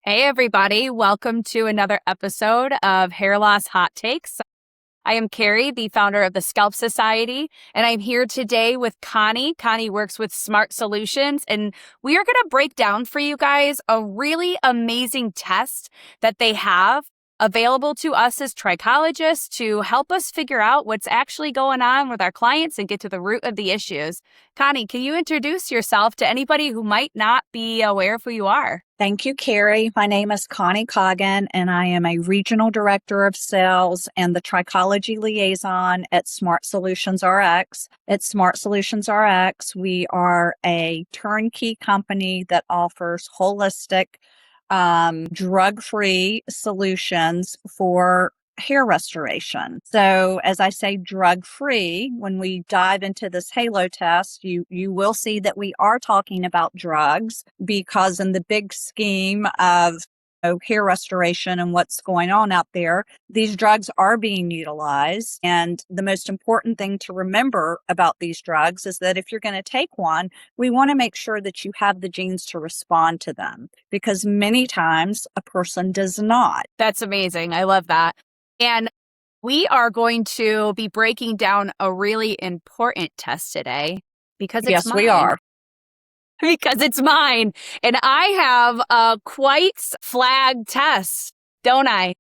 Hey, everybody. Welcome to another episode of Hair Loss Hot Takes. I am Carrie, the founder of the Scalp Society, and I'm here today with Connie. Connie works with Smart Solutions, and we are going to break down for you guys a really amazing test that they have available to us as trichologists to help us figure out what's actually going on with our clients and get to the root of the issues. Connie, can you introduce yourself to anybody who might not be aware of who you are? Thank you, Carrie. My name is Connie Coggin, and I am a Regional Director of Sales and the Trichology Liaison at Smart Solutions RX. At Smart Solutions RX, we are a turnkey company that offers holistic, drug-free solutions for hair restoration. So as I say, drug-free, when we dive into this halo test, you will see that we are talking about drugs because in the big scheme of hair restoration and what's going on out there, these drugs are being utilized. And the most important thing to remember about these drugs is that if you're going to take one, we want to make sure that you have the genes to respond to them because many times a person does not. That's amazing. I love that. And we are going to be breaking down a really important test today because it's Yes, mine. we are. Because it's mine. And I have a quite flagged test, don't I?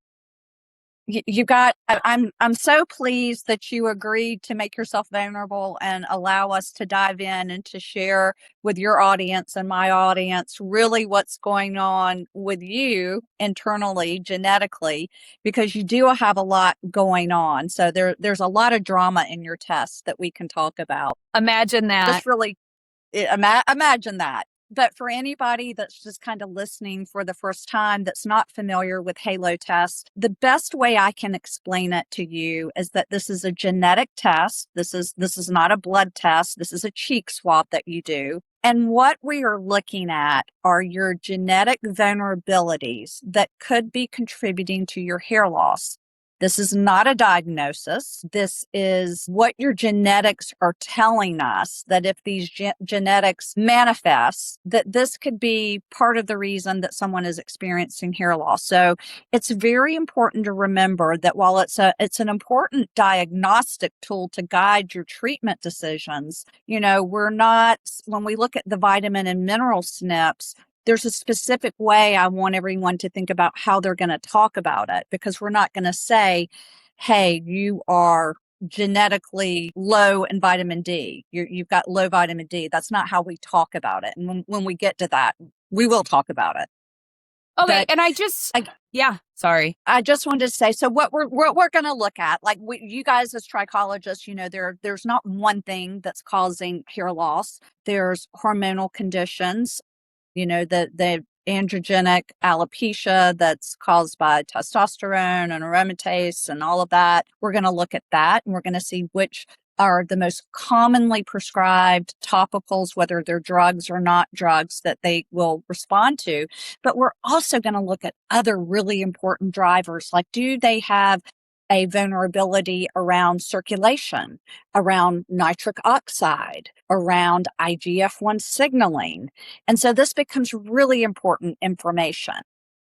I'm so pleased that you agreed to make yourself vulnerable and allow us to dive in and to share with your audience and my audience really what's going on with you internally, genetically, because you do have a lot going on. So there's a lot of drama in your test that we can talk about. Imagine that. Just really imagine that. But for anybody that's just kind of listening for the first time that's not familiar with halo test, the best way I can explain it to you is that this is a genetic test. This is not a blood test. This is a cheek swab that you do. And what we are looking at are your genetic vulnerabilities that could be contributing to your hair loss. This is not a diagnosis. This is what your genetics are telling us, that if these genetics manifest, that this could be part of the reason that someone is experiencing hair loss. So it's very important to remember that while it's an important diagnostic tool to guide your treatment decisions, we're not, when we look at the vitamin and mineral SNPs, there's a specific way I want everyone to think about how they're going to talk about it, because we're not going to say, hey, you are genetically low in vitamin D. You've got low vitamin D. That's not how we talk about it. And when we get to that, we will talk about it. Okay, and sorry. I just wanted to say, so what we're going to look at, like you guys as trichologists, there's not one thing that's causing hair loss. There's hormonal conditions. The androgenic alopecia that's caused by testosterone and aromatase and all of that. We're going to look at that, and we're going to see which are the most commonly prescribed topicals, whether they're drugs or not drugs, that they will respond to. But we're also going to look at other really important drivers, like do they have a vulnerability around circulation, around nitric oxide, around IGF-1 signaling. And so this becomes really important information.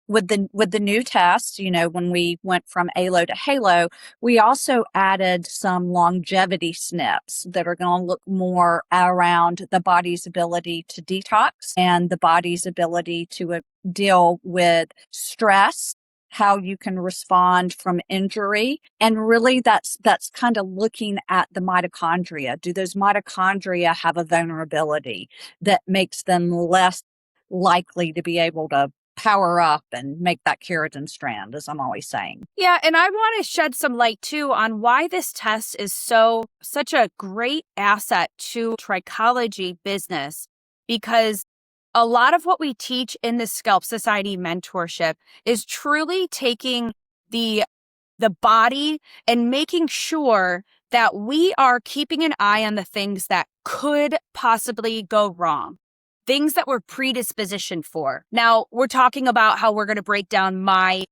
With the new test, when we went from ALO to HALO, we also added some longevity SNPs that are going to look more around the body's ability to detox and the body's ability to deal with stress, how you can respond from injury. And really that's kind of looking at the mitochondria. Do those mitochondria have a vulnerability that makes them less likely to be able to power up and make that keratin strand, as I'm always saying? Yeah, and I want to shed some light too on why this test is such a great asset to trichology business, because a lot of what we teach in the Scalp Society mentorship is truly taking the body and making sure that we are keeping an eye on the things that could possibly go wrong, things that we're predispositioned for. Now, we're talking about how we're going to break down my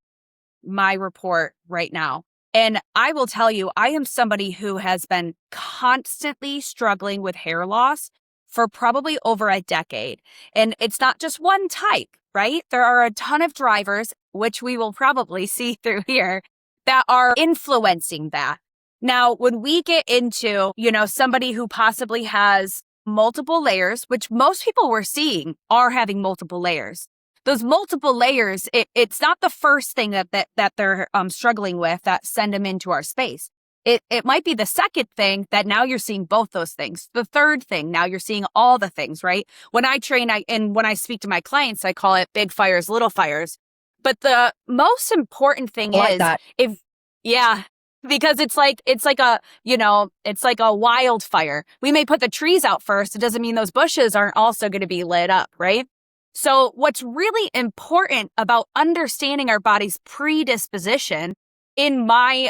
report right now. And I will tell you, I am somebody who has been constantly struggling with hair loss for probably over a decade. And it's not just one type. right? There are a ton of drivers, which we will probably see through here, that are influencing that. Now, when we get into, somebody who possibly has multiple layers, which most people we're seeing are having multiple layers. Those multiple layers, it's not the first thing that they're struggling with that send them into our space. It might be the second thing that now you're seeing both those things. The third thing, now you're seeing all the things, right? When I train, and when I speak to my clients, I call it big fires, little fires. But the most important thing I like is that. because it's like a wildfire. We may put the trees out first. It doesn't mean those bushes aren't also going to be lit up, right? So what's really important about understanding our body's predisposition in my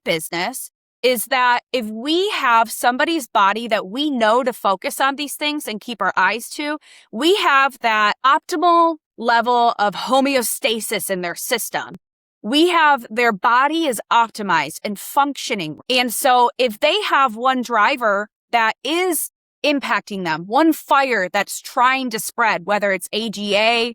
business is that if we have somebody's body that we know to focus on these things and keep our eyes to, we have that optimal level of homeostasis in their system. We have their body is optimized and functioning. And so if they have one driver that is impacting them, one fire that's trying to spread, whether it's AGA,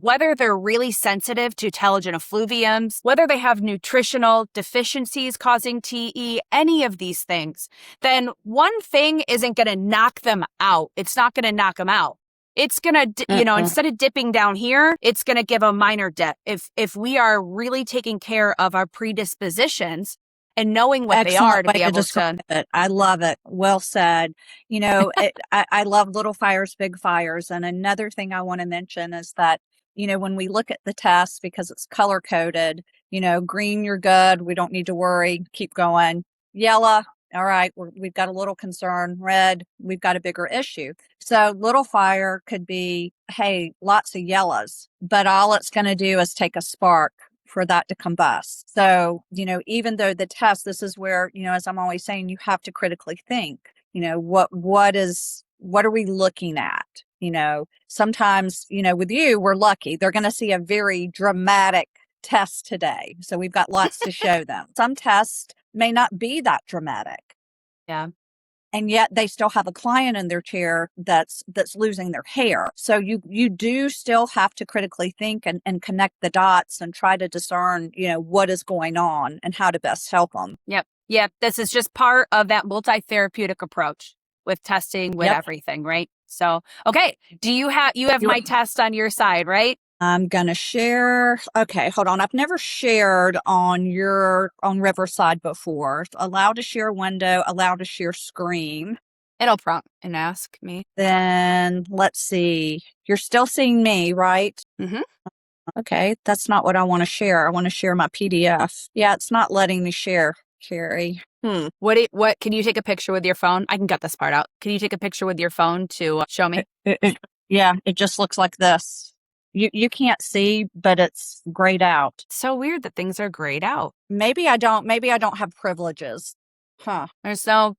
whether they're really sensitive to telogen effluviums, whether they have nutritional deficiencies causing TE, any of these things, then one thing isn't going to knock them out. It's not going to knock them out. It's going to, instead of dipping down here, it's going to give a minor dip. If we are really taking care of our predispositions and knowing what they are to be able to. It. I love it. Well said. I love little fires, big fires. And another thing I want to mention is that, when we look at the test, because it's color coded, green, you're good. We don't need to worry. Keep going. Yellow. All right, we've got a little concern. Red, we've got a bigger issue. So little fire could be, hey, lots of yellows, but all it's going to do is take a spark for that to combust. So, even though the test, this is where, as I'm always saying, you have to critically think, what are we looking at? Sometimes, with you, we're lucky. They're going to see a very dramatic test today. So we've got lots to show them. Some tests may not be that dramatic. Yeah. And yet they still have a client in their chair that's losing their hair. So you do still have to critically think and connect the dots and try to discern, what is going on and how to best help them. Yep. Yep. This is just part of that multi-therapeutic approach with testing, with everything, right? So, okay. Do you have my test on your side, right? I'm going to share. Okay, hold on. I've never shared on Riverside before. Allow to share window, allow to share screen. It'll prompt and ask me. Then let's see. You're still seeing me, right? Mm-hmm. Okay, that's not what I want to share. I want to share my PDF. Yeah, it's not letting me share, Carrie. What can you take a picture with your phone? I can cut this part out. Can you take a picture with your phone to show me? Yeah, it just looks like this. You can't see, but it's grayed out. It's so weird that things are grayed out. Maybe I don't have privileges. Huh. There's no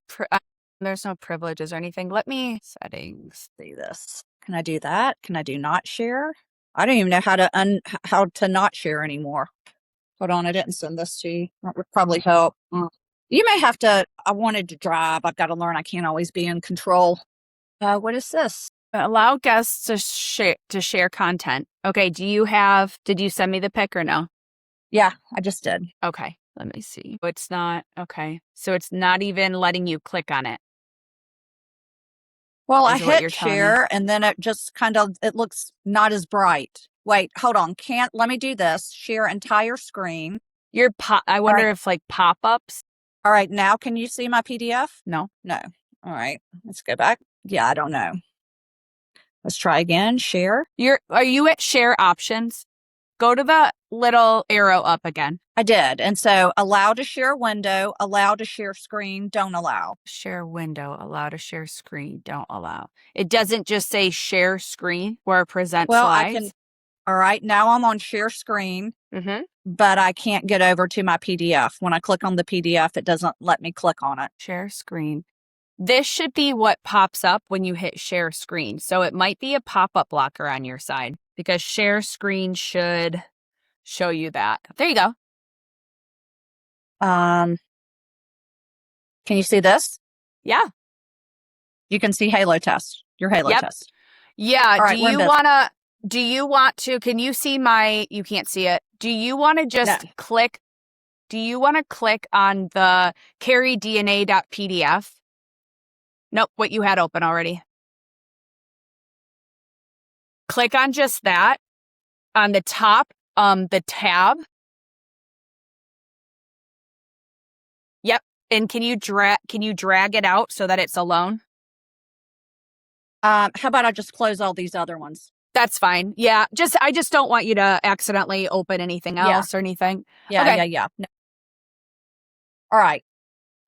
privileges or anything. Let me settings. See this. Can I do that? Can I do not share? I don't even know how to not share anymore. Hold on, I didn't send this to you. That would probably help. You may have to. I wanted to drive. I've got to learn. I can't always be in control. What is this? Allow guests to share content. Okay, did you send me the pic or no? Yeah, I just did. Okay, let me see. It's not, okay. So it's not even letting you click on it. Well, I hit share and then it just it looks not as bright. Wait, hold on. Let me do this. Share entire screen. I wonder if like pop-ups. All right, now can you see my PDF? No. All right, let's go back. Yeah, I don't know. Let's try again. Share. Are you at share options? Go to the little arrow up again. I did. And so allow to share window, allow to share screen, don't allow. Share window, allow to share screen, don't allow. It doesn't just say share screen or present slides. All right. Now I'm on share screen, but I can't get over to my PDF. When I click on the PDF, it doesn't let me click on it. Share screen. This should be what pops up when you hit share screen. So it might be a pop-up blocker on your side because share screen should show you that. There you go. Can you see this? Yeah. You can see Halo test, your Halo test. Yeah. Right, do you want to, Do you want to, can you see you can't see it. Do you want to just click on the carrydna.pdf? Nope, what you had open already. Click on just that on the top, the tab. Yep. And can you drag it out so that it's alone? How about I just close all these other ones? That's fine. Yeah. I just don't want you to accidentally open anything else or anything. Yeah. Okay. Yeah. No. All right.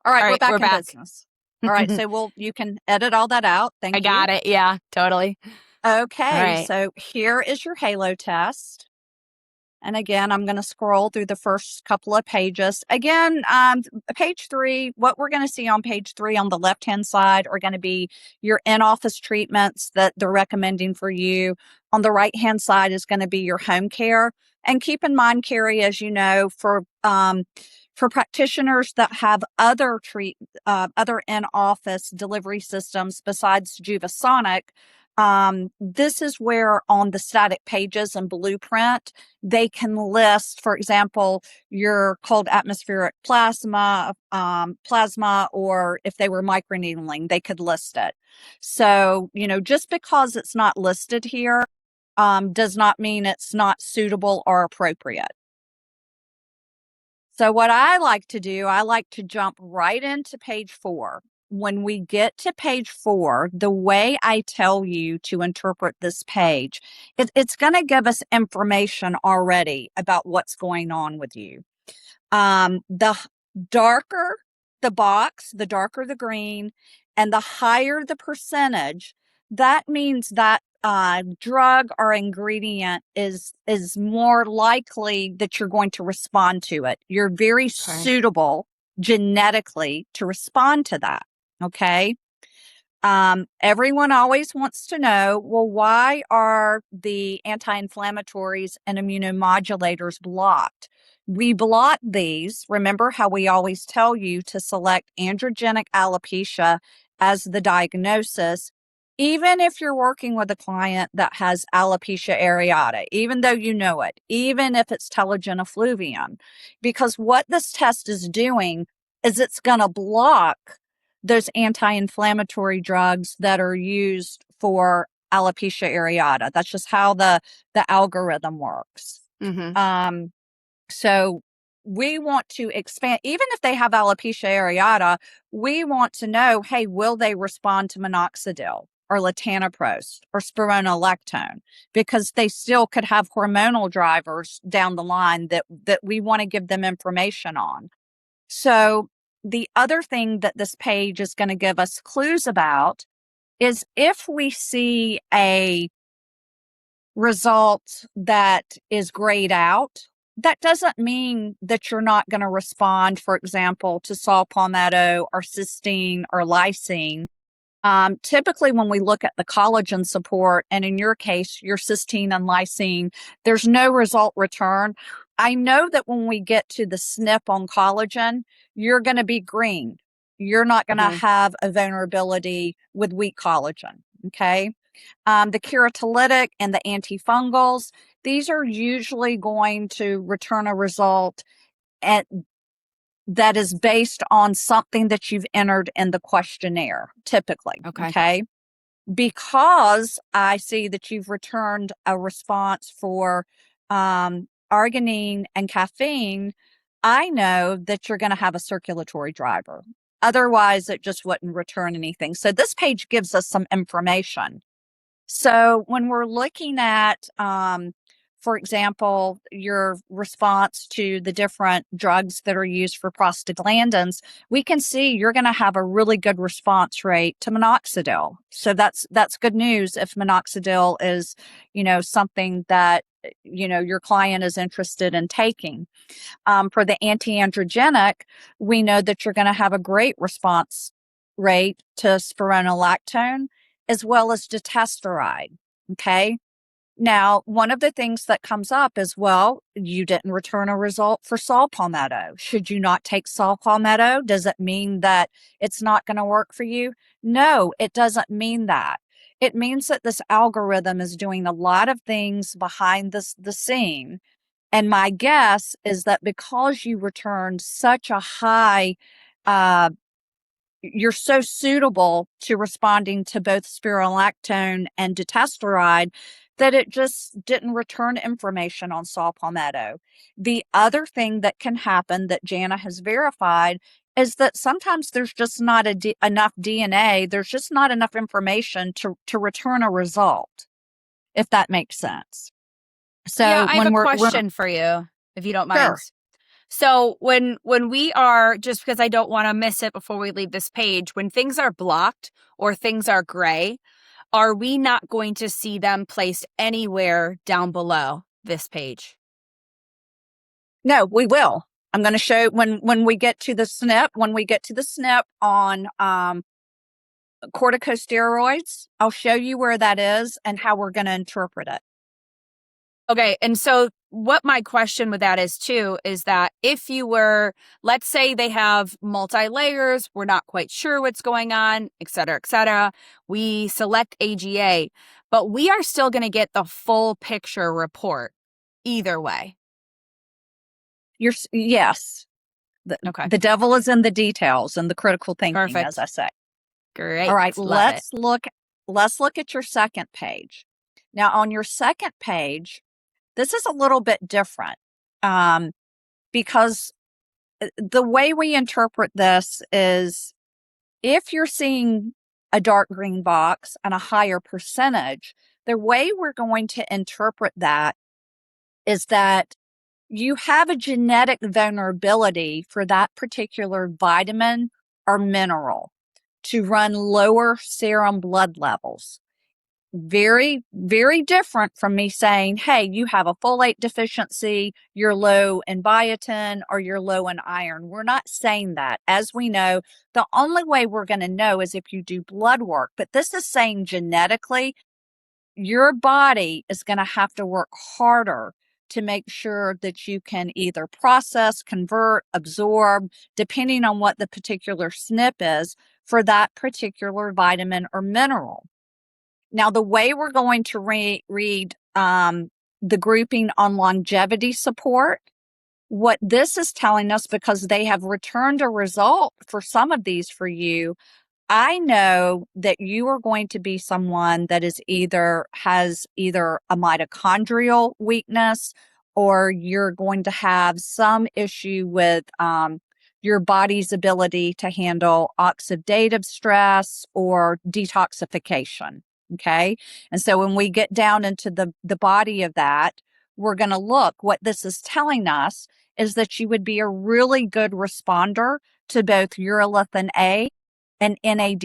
We're back in business. All right. So you can edit all that out. Thank you. I got it. Yeah, totally. Okay. Right. So here is your halo test. And again, I'm going to scroll through the first couple of pages. Again, page 3, what we're going to see on page 3 on the left-hand side are going to be your in-office treatments that they're recommending for you. On the right-hand side is going to be your home care. And keep in mind, Carrie, as you know, for practitioners that have other in-office delivery systems besides Juvasonic, this is where on the static pages and blueprint, they can list, for example, your cold atmospheric plasma, or if they were microneedling, they could list it. So, just because it's not listed here, does not mean it's not suitable or appropriate. So what I like to do, I like to jump right into page 4. When we get to page 4, the way I tell you to interpret this page, it's going to give us information already about what's going on with you. The darker the box, the darker the green, and the higher the percentage, that means that drug or ingredient is more likely that you're going to respond to it. You're very suitable genetically to respond to that. Okay. Everyone always wants to know, well, why are the anti-inflammatories and immunomodulators blocked? We block these. Remember how we always tell you to select androgenic alopecia as the diagnosis, even if you're working with a client that has alopecia areata, even though you know it, even if it's telogen effluvium, because what this test is doing is it's going to block those anti-inflammatory drugs that are used for alopecia areata. That's just how the algorithm works. Mm-hmm. So we want to expand, even if they have alopecia areata, we want to know, hey, will they respond to minoxidil or latanoprost or spironolactone? Because they still could have hormonal drivers down the line that we want to give them information on. So the other thing that this page is going to give us clues about is if we see a result that is grayed out, that doesn't mean that you're not going to respond, for example, to saw palmetto or cysteine or lysine. Typically, when we look at the collagen support, and in your case, your cysteine and lysine, there's no result return. I know that when we get to the SNP on collagen, you're going to be green. You're not going to have a vulnerability with weak collagen. Okay. The keratolytic and the antifungals, these are usually going to return a result that is based on something that you've entered in the questionnaire, typically. Okay. Because I see that you've returned a response for arginine and caffeine, I know that you're going to have a circulatory driver. Otherwise, it just wouldn't return anything. So this page gives us some information. So when we're looking at, for example, your response to the different drugs that are used for prostaglandins, we can see you're going to have a really good response rate to minoxidil. So that's good news if minoxidil is, something that, your client is interested in taking. For the anti-androgenic, we know that you're going to have a great response rate to spironolactone as well as dutasteride. Okay. Now, one of the things that comes up is, well, you didn't return a result for saw palmetto. Should you not take saw palmetto? Does it mean that it's not going to work for you? No, it doesn't mean that. it means that this algorithm is doing a lot of things behind the scene. And my guess is that because you returned such a high, uh, you're so suitable to responding to both spironolactone and dutasteride that it just didn't return information on saw palmetto. The other thing that can happen that Jana has verified is that sometimes there's just not enough DNA, there's just not enough information to return a result, if that makes sense. Yeah, So I have when a we're question for you, if you don't mind. sure. So when we are, just because I don't want to miss it before we leave this page, when things are blocked or things are gray, are we not going to see them placed anywhere down below this page? No, we will. I'm going to show when we get to the SNP, on corticosteroids, I'll show you where that is and how we're going to interpret it. Okay. And so what my question with that is too, is that if you were, let's say they have multi-layers, we're not quite sure what's going on, et cetera, we select AGA, but we are still going to get the full picture report either way. Yes. Okay. The devil is in the details and the critical thinking, as Perfect. I say. Great. All right, Love it. let's look at your second page. Now, on your second page, this is a little bit different, because the way we interpret this is if you're seeing a dark green box and a higher percentage, the way we're going to interpret that is that you have a genetic vulnerability for that particular vitamin or mineral to run lower serum blood levels. Very, very different from me saying, hey, you have a folate deficiency, you're low in biotin, or you're low in iron. We're not saying that. As we know, the only way we're going to know is if you do blood work. But this is saying genetically, your body is going to have to work harder to make sure that you can either process, convert, absorb, depending on what the particular SNP is for that particular vitamin or mineral. Now, the way we're going to read the grouping on longevity support, what this is telling us, because they have returned a result for some of these for you, I know that you are going to be someone that has either a mitochondrial weakness, or you're going to have some issue with your body's ability to handle oxidative stress or detoxification. Okay. And so when we get down into the body of that, we're going to look. What this is telling us is that you would be a really good responder to both urolithin A and NAD+.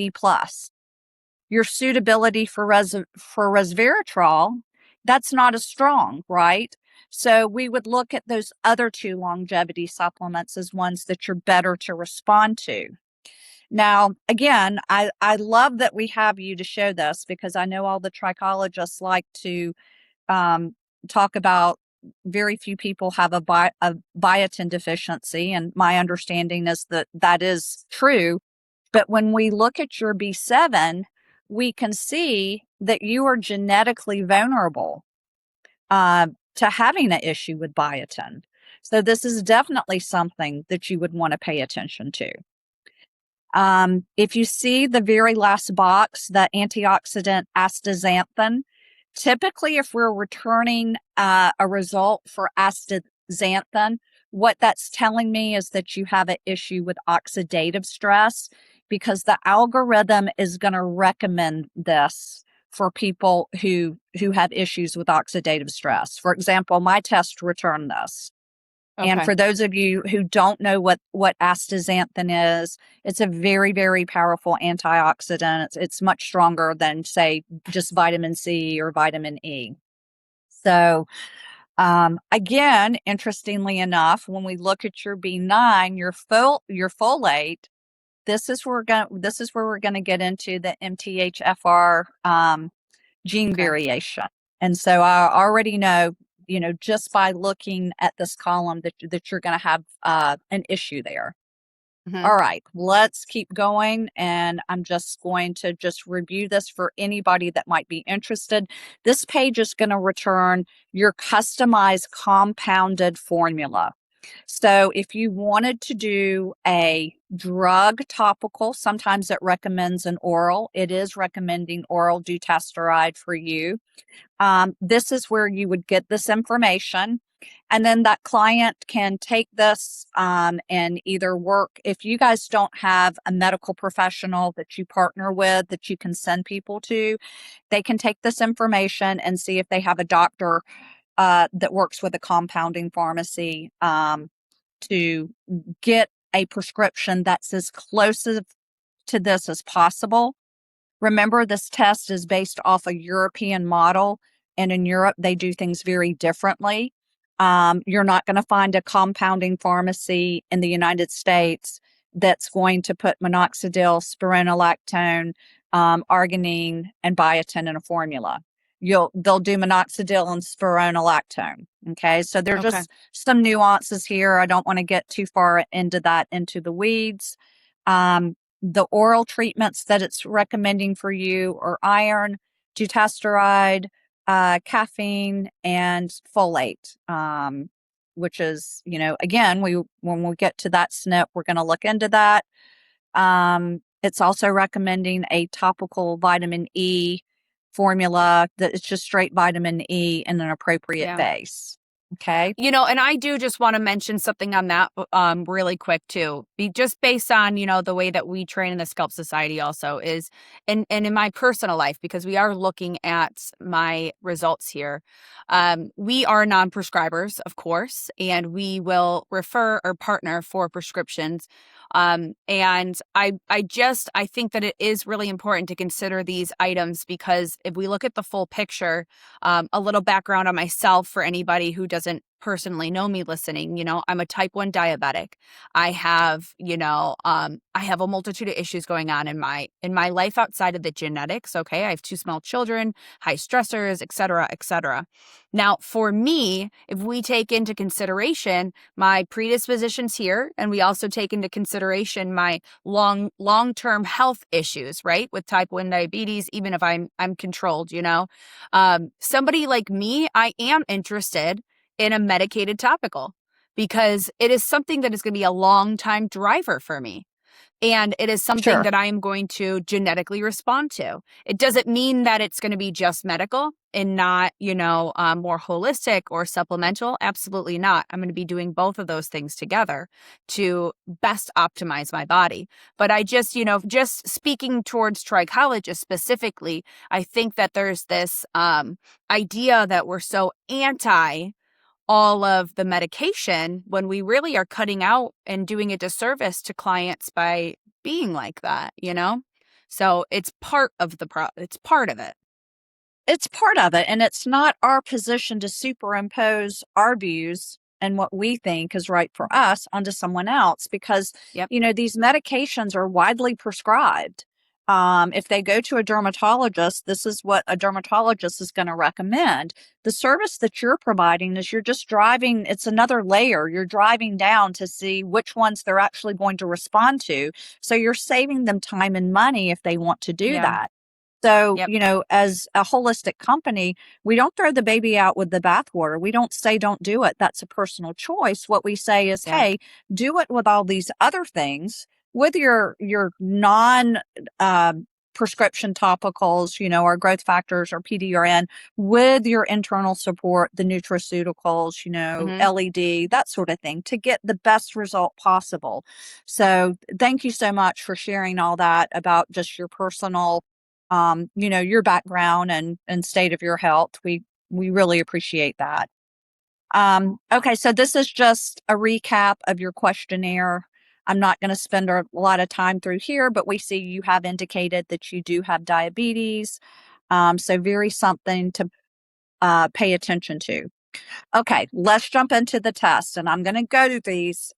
Your suitability for resveratrol, that's not as strong, right? So we would look at those other two longevity supplements as ones that you're better to respond to. Now, again, I love that we have you to show this, because I know all the trichologists like to talk about very few people have a biotin deficiency, and my understanding is that that is true. But when we look at your B7, we can see that you are genetically vulnerable to having an issue with biotin. So this is definitely something that you would want to pay attention to. If you see the very last box, the antioxidant astaxanthin, typically if we're returning a result for astaxanthin, what that's telling me is that you have an issue with oxidative stress, because the algorithm is going to recommend this for people who have issues with oxidative stress. For example, my test returned this. Okay. And for those of you who don't know what astaxanthin is, it's a very, very powerful antioxidant. It's much stronger than, say, just vitamin C or vitamin E. So, again, interestingly enough, when we look at your B9, your folate, this is where we're going to get into the MTHFR gene variation. And so I already know, just by looking at this column that you're going to have an issue there. Hmm. All right, let's keep going. And I'm just going to just review this for anybody that might be interested. This page is going to return your customized compounded formula. So if you wanted to do a drug topical, sometimes it recommends an oral. It is recommending oral dutasteride for you. This is where you would get this information. And then that client can take this and either work, if you guys don't have a medical professional that you partner with that you can send people to, they can take this information and see if they have a doctor that works with a compounding pharmacy to get a prescription that's as close to this as possible. Remember, this test is based off a European model, and in Europe, they do things very differently. You're not going to find a compounding pharmacy in the United States that's going to put minoxidil, spironolactone, arginine, and biotin in a formula. They'll do minoxidil and spironolactone. Okay, so there's Okay. just some nuances here. I don't want to get too far into the weeds. The oral treatments that it's recommending for you are iron, dutasteride, caffeine, and folate, which is, again, when we get to that SNP, we're going to look into that. It's also recommending a topical vitamin E formula that it's just straight vitamin E in an appropriate Yeah. base. Okay. And I do just want to mention something on that really quick too. Just based on, the way that we train in the Scalp Society also is, and in my personal life, because we are looking at my results here. We are non-prescribers, of course, and we will refer or partner for prescriptions. And I think that it is really important to consider these items because if we look at the full picture, a little background on myself for anybody who doesn't personally know me listening, I'm a type 1 diabetic. I have, I have a multitude of issues going on in my life outside of the genetics. Okay. I have 2 small children, high stressors, et cetera, et cetera. Now, for me, if we take into consideration my predispositions here, and we also take into consideration my long-term health issues, right? With type 1 diabetes, even if I'm controlled, somebody like me, I am interested in a medicated topical because it is something that is going to be a long time driver for me. And it is something Sure. that I am going to genetically respond to. It doesn't mean that it's going to be just medical and not, more holistic or supplemental. Absolutely not. I'm going to be doing both of those things together to best optimize my body. But I just, just speaking towards trichologists specifically, I think that there's this idea that we're so anti all of the medication when we really are cutting out and doing a disservice to clients by being like that, So it's part of it's part of it. It's part of it, and it's not our position to superimpose our views and what we think is right for us onto someone else because, Yep. these medications are widely prescribed. If they go to a dermatologist, this is what a dermatologist is going to recommend. The service that you're providing is you're just driving, it's another layer. You're driving down to see which ones they're actually going to respond to. So you're saving them time and money if they want to do Yeah. that. So, Yep. as a holistic company, we don't throw the baby out with the bathwater. We don't say don't do it. That's a personal choice. What we say is, Yeah. hey, do it with all these other things with your non prescription topicals, our growth factors or PDRN, with your internal support, the nutraceuticals, Hmm. LED, that sort of thing to get the best result possible. So thank you so much for sharing all that about just your personal your background and state of your health. We really appreciate that. Okay, so this is just a recap of your questionnaire. I'm not going to spend a lot of time through here, but we see you have indicated that you do have diabetes. So very something to pay attention to. Okay, let's jump into the test. And I'm going to go to these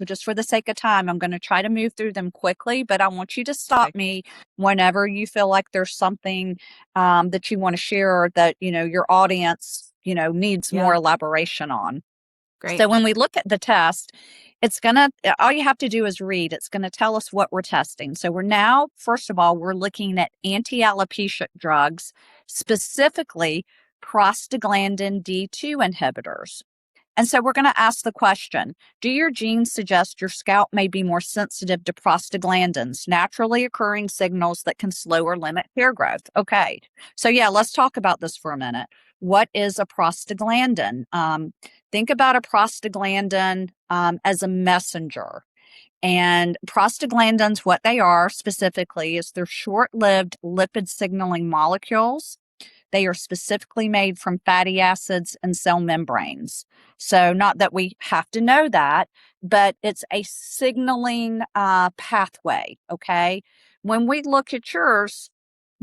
just for the sake of time. I'm going to try to move through them quickly, but I want you to stop Perfect. me whenever you feel like there's something that you want to share or that, your audience, needs more Yeah. elaboration on. Great. So when we look at the test, It's gonna, all you have to do is read. It's gonna tell us what we're testing. So we're now, first of all, we're looking at anti-alopecia drugs, specifically prostaglandin D2 inhibitors. And so we're going to ask the question, do your genes suggest your scalp may be more sensitive to prostaglandins, naturally occurring signals that can slow or limit hair growth? Okay. So yeah, let's talk about this for a minute. What is a prostaglandin? Think about a prostaglandin as a messenger. And prostaglandins, what they are specifically is they're short-lived lipid signaling molecules. They are specifically made from fatty acids and cell membranes. So not that we have to know that, but it's a signaling pathway, okay? When we look at yours,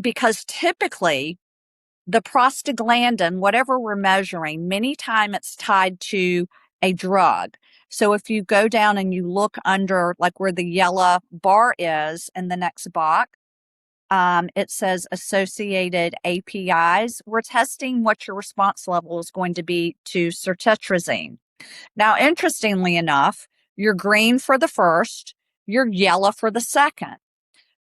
because typically the prostaglandin, whatever we're measuring, many times it's tied to a drug. So if you go down and you look under like where the yellow bar is in the next box, it says associated APIs. We're testing what your response level is going to be to cetirizine. Now, interestingly enough, you're green for the first, you're yellow for the second.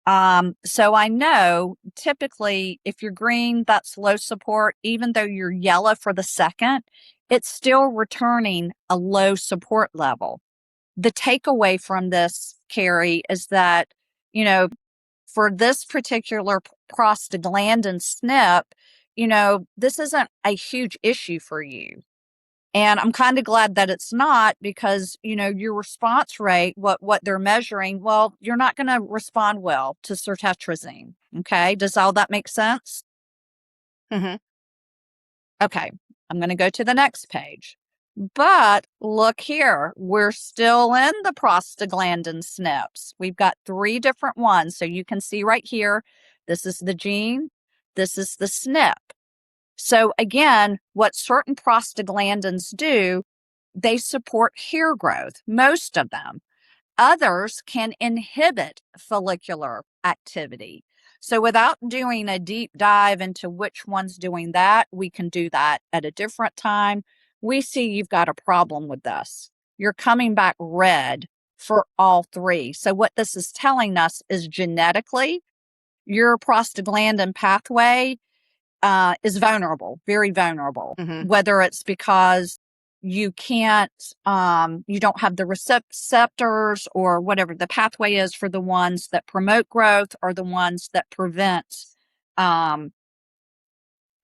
So I know typically if you're green, that's low support. Even though you're yellow for the second, it's still returning a low support level. The takeaway from this, Carrie, is that, you know, for this particular prostaglandin SNP, this isn't a huge issue for you. And I'm kind of glad that it's not because, your response rate, what they're measuring, well, you're not going to respond well to cetirizine. Okay. Does all that make sense? Mm-hmm. Okay. I'm going to go to the next page. But look here, we're still in the prostaglandin SNPs. We've got 3 different ones. So you can see right here, this is the gene, this is the SNP. So again, what certain prostaglandins do, they support hair growth, most of them. Others can inhibit follicular activity. So without doing a deep dive into which one's doing that, we can do that at a different time. We see you've got a problem with this. You're coming back red for all 3. So what this is telling us is genetically, your prostaglandin pathway is vulnerable, very vulnerable, Mm-hmm. whether it's because you can't, you don't have the receptors or whatever the pathway is for the ones that promote growth or the ones that prevent,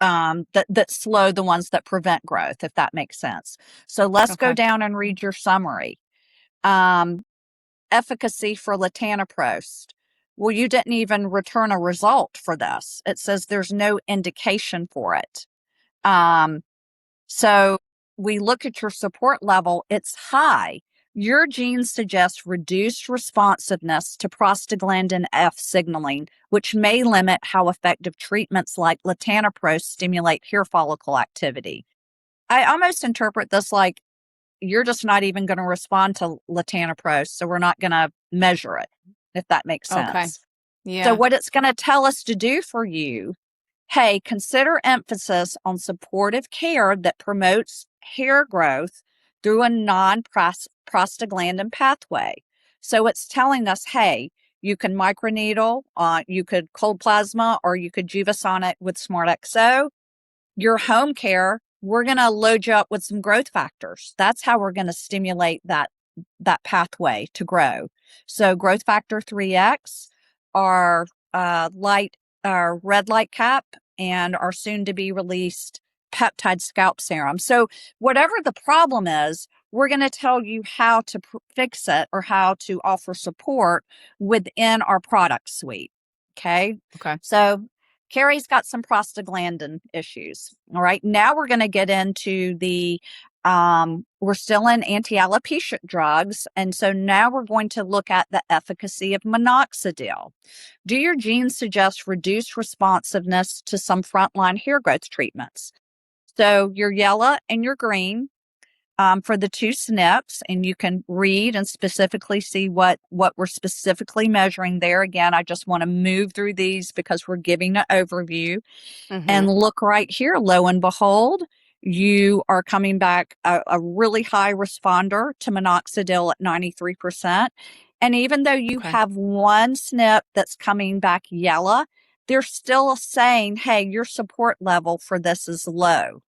that slow the ones that prevent growth, if that makes sense. So let's go Okay. down and read your summary. Efficacy for latanoprost. Well, you didn't even return a result for this. It says there's no indication for it. So we look at your support level, it's high. Your genes suggest reduced responsiveness to prostaglandin F signaling, which may limit how effective treatments like latanoprost stimulate hair follicle activity. I almost interpret this like you're just not even going to respond to latanoprost, so we're not going to measure it, if that makes sense. Okay. Yeah. So what it's going to tell us to do for you, hey, consider emphasis on supportive care that promotes hair growth through a non-prostaglandin pathway. So it's telling us, hey, you can microneedle, you could cold plasma, or you could Juvasonic with SmartXO. Your home care, we're going to load you up with some growth factors. That's how we're going to stimulate that pathway to grow. So growth factor 3X, our red light cap, and our soon to be released peptide scalp serum. So whatever the problem is, we're going to tell you how to fix it or how to offer support within our product suite. Okay. So Carrie's got some prostaglandin issues. All right. Now we're going to get into we're still in anti-alopecia drugs. And so now we're going to look at the efficacy of minoxidil. Do your genes suggest reduced responsiveness to some frontline hair growth treatments? So you're yellow and you're green for the 2 SNPs, and you can read and specifically see what we're specifically measuring there. Again, I just want to move through these because we're giving an overview. Mm-hmm. And look right here, lo and behold, You are coming back a really high responder to minoxidil at 93%. And even though you Okay. have one SNP that's coming back yellow, they're still saying, hey, your support level for this is low.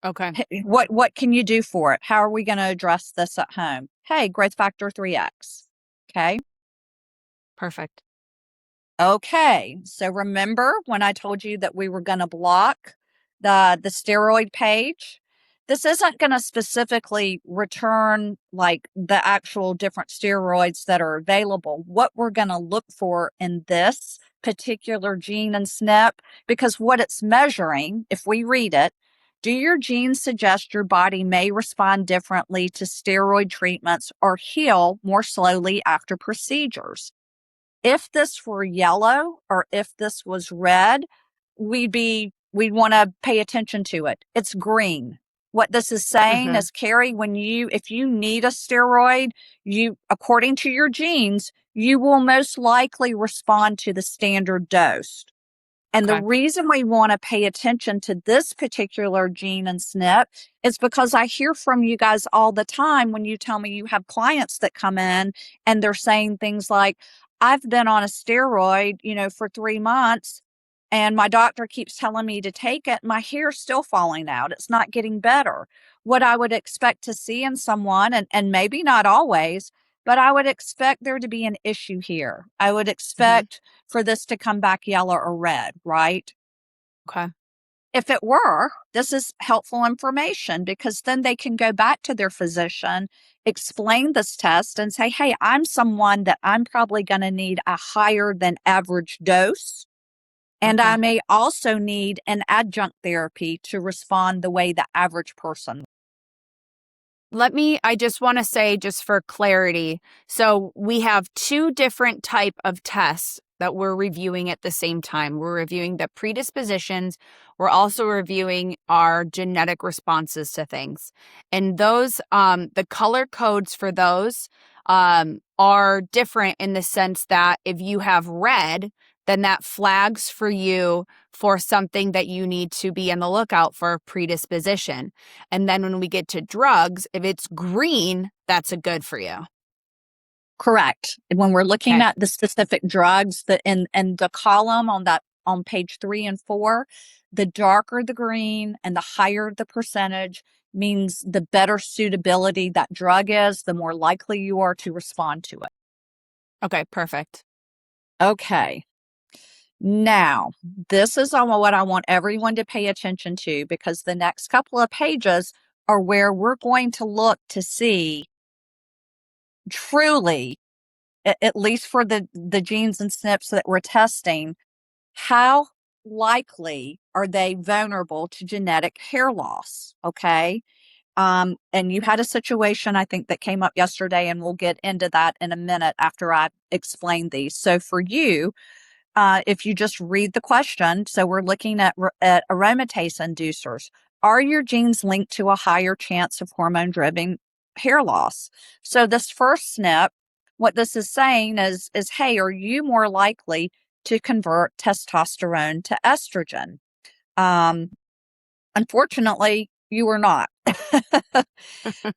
Okay. What can you do for it? How are we going to address this at home? Hey, growth factor 3x. Okay. Perfect. Okay. So remember when I told you that we were going to block the steroid page? This isn't going to specifically return like the actual different steroids that are available. What we're going to look for in this particular gene and SNP, because what it's measuring, if we read it, do your genes suggest your body may respond differently to steroid treatments or heal more slowly after procedures? If this were yellow or if this was red, we'd want to pay attention to it. It's green. What this is saying Mm-hmm. is, Carrie, if you need a steroid, according to your genes, you will most likely respond to the standard dose. And the Okay. reason we want to pay attention to this particular gene and SNP is because I hear from you guys all the time when you tell me you have clients that come in and they're saying things like, I've been on a steroid, for 3 months and my doctor keeps telling me to take it. My hair's still falling out. It's not getting better. What I would expect to see in someone, and maybe not always, but I would expect there to be an issue here. I would Mm-hmm. expect for this to come back yellow or red, right? Okay. If it were, this is helpful information because then they can go back to their physician, explain this test, and say, hey, I'm someone that I'm probably going to need a higher than average dose. And I Okay. may also need an adjunct therapy to respond the way the average person. I just want to say, just for clarity, so we have two different type of tests that we're reviewing at the same time. We're reviewing the predispositions. We're also reviewing our genetic responses to things. And those, the color codes for those are different in the sense that if you have red, then that flags for you for something that you need to be on the lookout for predisposition. And then when we get to drugs, if it's green, that's a good for you. Correct. When we're looking Okay. at the specific drugs that in the column on page 3 and 4, the darker the green and the higher the percentage means the better suitability that drug is, the more likely you are to respond to it. Okay, perfect. Okay. Now, this is what I want everyone to pay attention to because the next couple of pages are where we're going to look to see truly, at least for the genes and SNPs that we're testing, how likely are they vulnerable to genetic hair loss? Okay. And you had a situation, I think, that came up yesterday, and we'll get into that in a minute after I explain these. So for you, if you just read the question, so we're looking at aromatase inducers. Are your genes linked to a higher chance of hormone-driven hair loss? So this first SNP, what this is saying is, hey, are you more likely to convert testosterone to estrogen? Um, Unfortunately, you are not.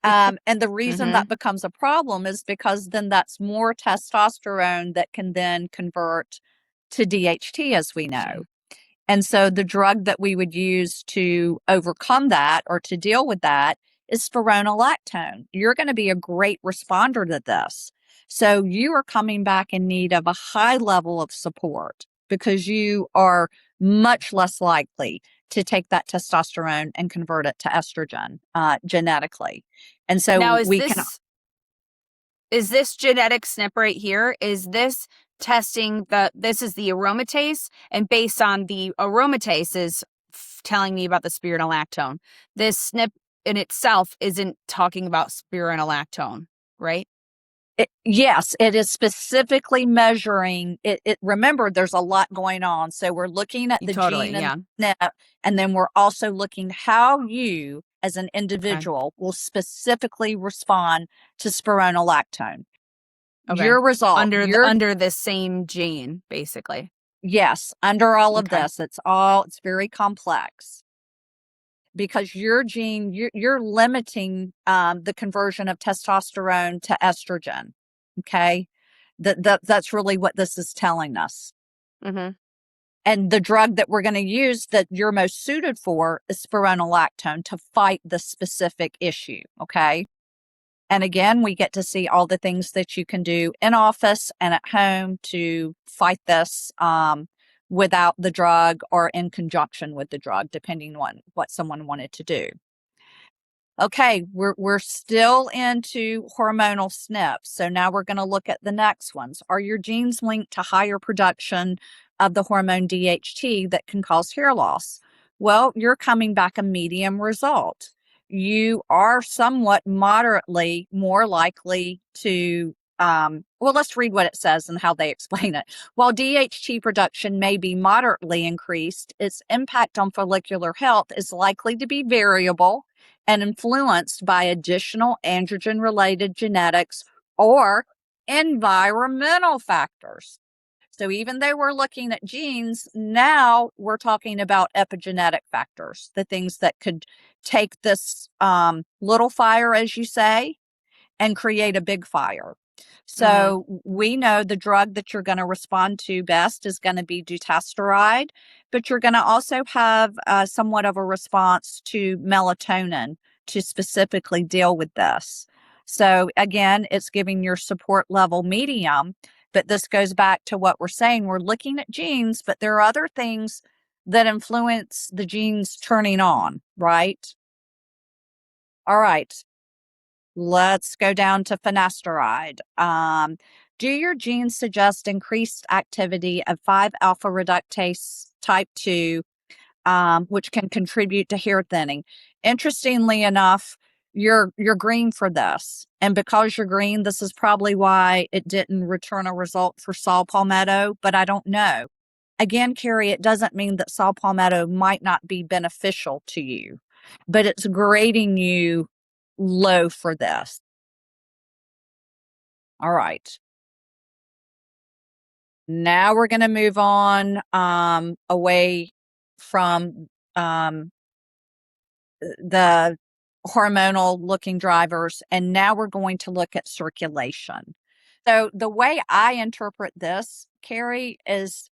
And the reason Mm-hmm. that becomes a problem is because then that's more testosterone that can then convert to DHT, as we know. And so the drug that we would use to overcome that or to deal with that is spironolactone. You're going to be a great responder to this. So you are coming back in need of a high level of support because you are much less likely to take that testosterone and convert it to estrogen genetically. And Now, so we can. is this genetic SNP right here? Is this testing this is the aromatase, and based on the aromatase is telling me about the spironolactone. This SNP in itself isn't talking about spironolactone, right? Yes, it is specifically measuring it. Remember, there's a lot going on. So we're looking at the Totally, gene and yeah. SNP, and then we're also looking how you, as an Okay. individual, will specifically respond to spironolactone. Okay. Your result, Under the same gene, basically. yes, under all of Okay. this, it's very complex. because your gene, you're limiting the conversion of testosterone to estrogen. Okay. That's really what this is telling us. Mm-hmm. And the drug that we're going to use that you're most suited for is spironolactone to fight the specific issue. Okay. And again, we get to see all the things that you can do in office and at home to fight this without the drug or in conjunction with the drug, depending on what someone wanted to do. Okay, we're still into hormonal SNPs. So now we're going to look at the next ones. Are your genes linked to higher production of the hormone DHT that can cause hair loss? Well, you're coming back a medium result. You are somewhat moderately more likely to let's read what it says and how they explain it. While DHT production may be moderately increased, its impact on follicular health is likely to be variable and influenced by additional androgen-related genetics or environmental factors. So even though we're looking at genes, now we're talking about epigenetic factors, the things that could take this little fire, as you say, and create a big fire. So we know the drug that you're going to respond to best is going to be dutasteride, but you're going to also have somewhat of a response to melatonin to specifically deal with this. So again, it's giving your support level medium, but this goes back to what we're saying. We're looking at genes, but there are other things that influence the genes turning on, right? All right. Let's go down to finasteride. Do your genes suggest increased activity of 5-alpha reductase type 2, which can contribute to hair thinning? Interestingly enough, you're green for this. And because you're green, this is probably why it didn't return a result for saw palmetto, but I don't know. Again, Carrie, it doesn't mean that saw palmetto might not be beneficial to you, but it's grading you low for this. All right. Now we're going to move on away from the hormonal looking drivers, and now we're going to look at circulation. So the way I interpret this, Carrie, is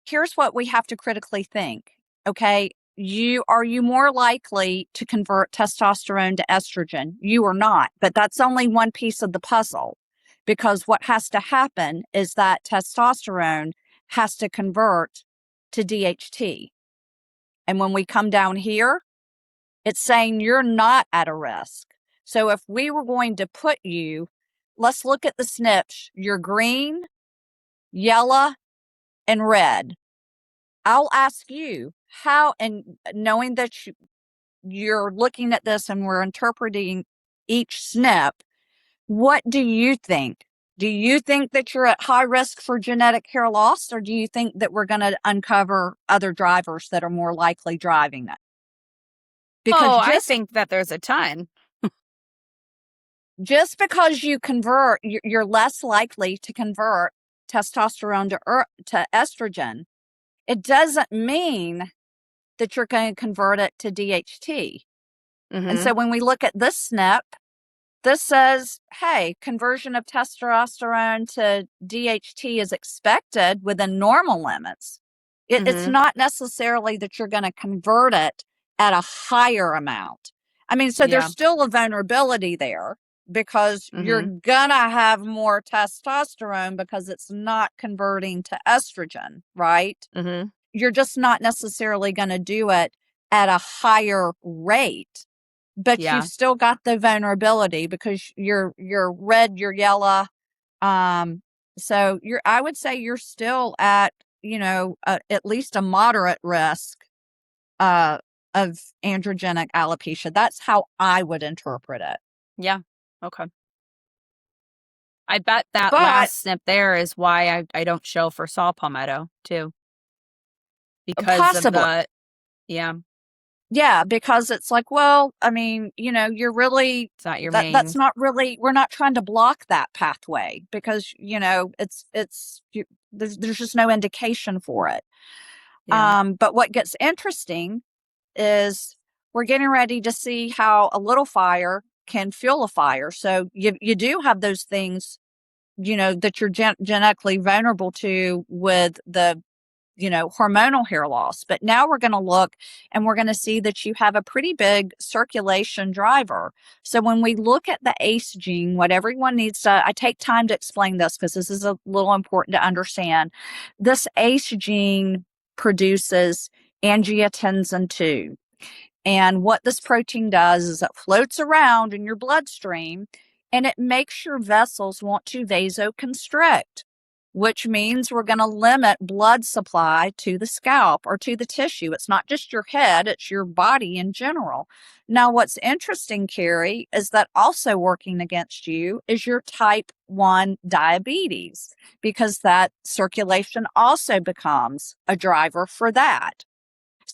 here's what we have to critically think. Okay, are you more likely to convert testosterone to estrogen? You are not, but that's only one piece of the puzzle, because what has to happen is that testosterone has to convert to DHT. And when we come down here, it's saying you're not at a risk. So if we were going to put you, let's look at the SNPs. You're green, yellow, and red. I'll ask you how, and knowing that you're looking at this and we're interpreting each SNP, what do you think? Do you think that you're at high risk for genetic hair loss, or do you think that we're going to uncover other drivers that are more likely driving it? Because I think that there's a ton. just because you convert, you're less likely to convert testosterone to estrogen. It doesn't mean that you're going to convert it to DHT. And so when we look at this SNP, this says, hey, conversion of testosterone to DHT is expected within normal limits. It's not necessarily that you're going to convert it at a higher amount. I mean, so there's still a vulnerability there, because you're going to have more testosterone because it's not converting to estrogen, right? You're just not necessarily going to do it at a higher rate. But you've still got the vulnerability because you're red, you're yellow. So I would say you're still at, at least a moderate risk of androgenic alopecia. That's how I would interpret it. Yeah. Okay. I bet that last SNP there is why I don't show for saw palmetto too. Because possibly. Of the, Yeah, because it's like, well, I mean, you're really, it's not your main. That's not really, we're not trying to block that pathway because, there's just no indication for it. But what gets interesting is we're getting ready to see how a little fire can fuel a fire. So you do have those things, that you're genetically vulnerable to with the hormonal hair loss. But now we're going to look and we're going to see that you have a pretty big circulation driver. So when we look at the ACE gene, what everyone needs to, I take time to explain this because this is a little important to understand. This ACE gene produces angiotensin 2. And what this protein does is it floats around in your bloodstream and it makes your vessels want to vasoconstrict, which means we're going to limit blood supply to the scalp or to the tissue. It's not just your head, it's your body in general. Now, what's interesting, Carrie, is that also working against you is your type 1 diabetes, because that circulation also becomes a driver for that.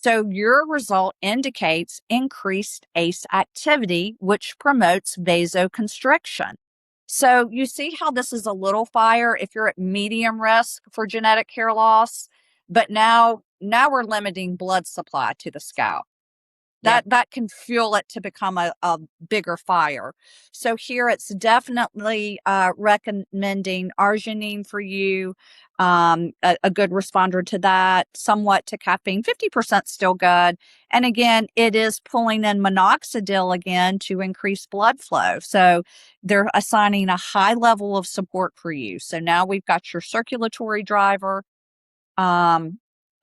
So your result indicates increased ACE activity, which promotes vasoconstriction. So you see how this is a little fire if you're at medium risk for genetic hair loss, but now we're limiting blood supply to the scalp. That can fuel it to become a bigger fire. So here it's definitely recommending arginine for you, a good responder to that, somewhat to caffeine, 50% still good. And again, it is pulling in minoxidil again to increase blood flow. So they're assigning a high level of support for you. So now we've got your circulatory driver.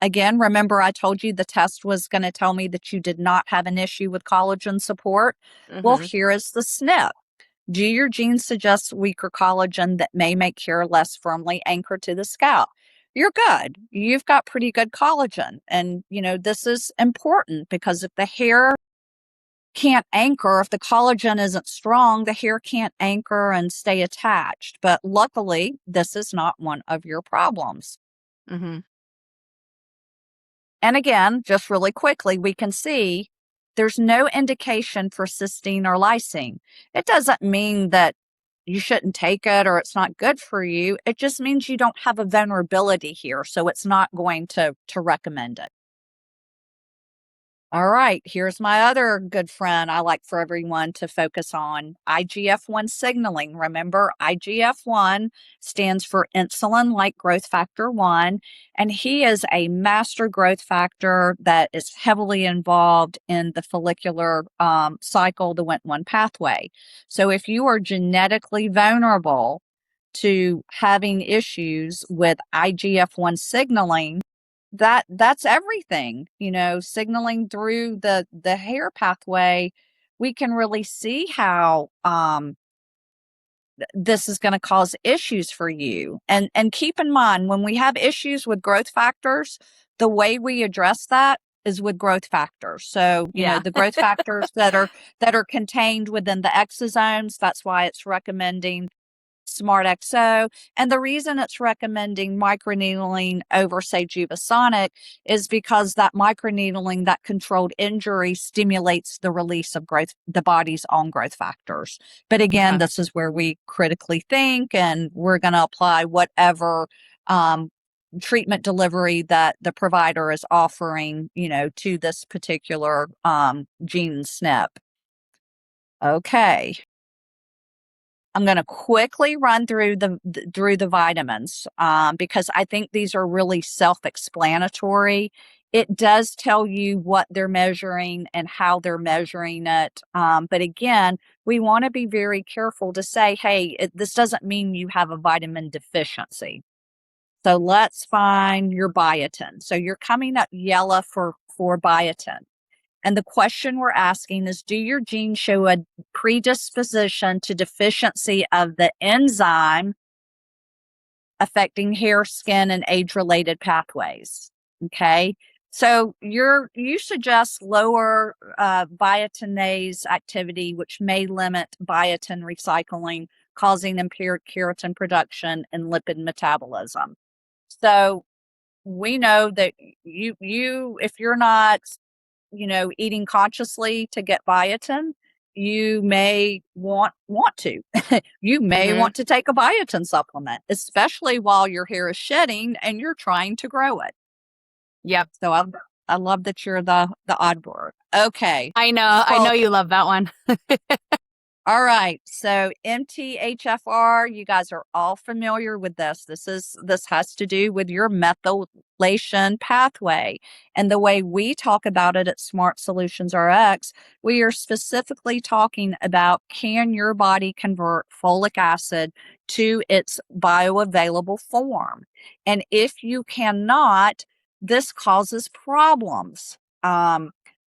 Again, remember I told you the test was going to tell me that you did not have an issue with collagen support. Well, here is the SNP. Do your genes suggest weaker collagen that may make hair less firmly anchored to the scalp? You're good. You've got pretty good collagen. And, this is important because if the hair can't anchor, if the collagen isn't strong, the hair can't anchor and stay attached. But luckily, this is not one of your problems. And again, just really quickly, we can see there's no indication for cysteine or lysine. It doesn't mean that you shouldn't take it or it's not good for you. It just means you don't have a vulnerability here, so it's not going to recommend it. All right, here's my other good friend I like for everyone to focus on, IGF-1 signaling. Remember, IGF-1 stands for insulin-like growth factor 1, and he is a master growth factor that is heavily involved in the follicular cycle, the Wnt1 pathway. So if you are genetically vulnerable to having issues with IGF-1 signaling, that's everything, signaling through the hair pathway. We can really see how this is going to cause issues for you. And keep in mind, when we have issues with growth factors, the way we address that is with growth factors. So, the growth factors that are contained within the exosomes, that's why it's recommending Smart XO. And the reason it's recommending microneedling over, say, Jubasonic is because that microneedling, that controlled injury, stimulates the release of the body's own growth factors. But again, this is where we critically think, and we're going to apply whatever treatment delivery that the provider is offering, to this particular gene SNP. Okay. I'm going to quickly run through the vitamins because I think these are really self-explanatory. It does tell you what they're measuring and how they're measuring it. But again, we want to be very careful to say, hey, this doesn't mean you have a vitamin deficiency. So let's find your biotin. So you're coming up yellow for biotin. And the question we're asking is, do your genes show a predisposition to deficiency of the enzyme affecting hair, skin, and age-related pathways? Okay. So you suggest lower biotinase activity, which may limit biotin recycling, causing impaired keratin production and lipid metabolism. So we know that you if you're not eating consciously to get biotin, you may want to. You may want to take a biotin supplement, especially while your hair is shedding and you're trying to grow it. Yep. So I love that you're the odd word. Okay. I know you love that one. All right. So MTHFR, you guys are all familiar with this. This has to do with your methylation pathway. And the way we talk about it at Smart Solutions RX, we are specifically talking about, can your body convert folic acid to its bioavailable form? And if you cannot, this causes problems.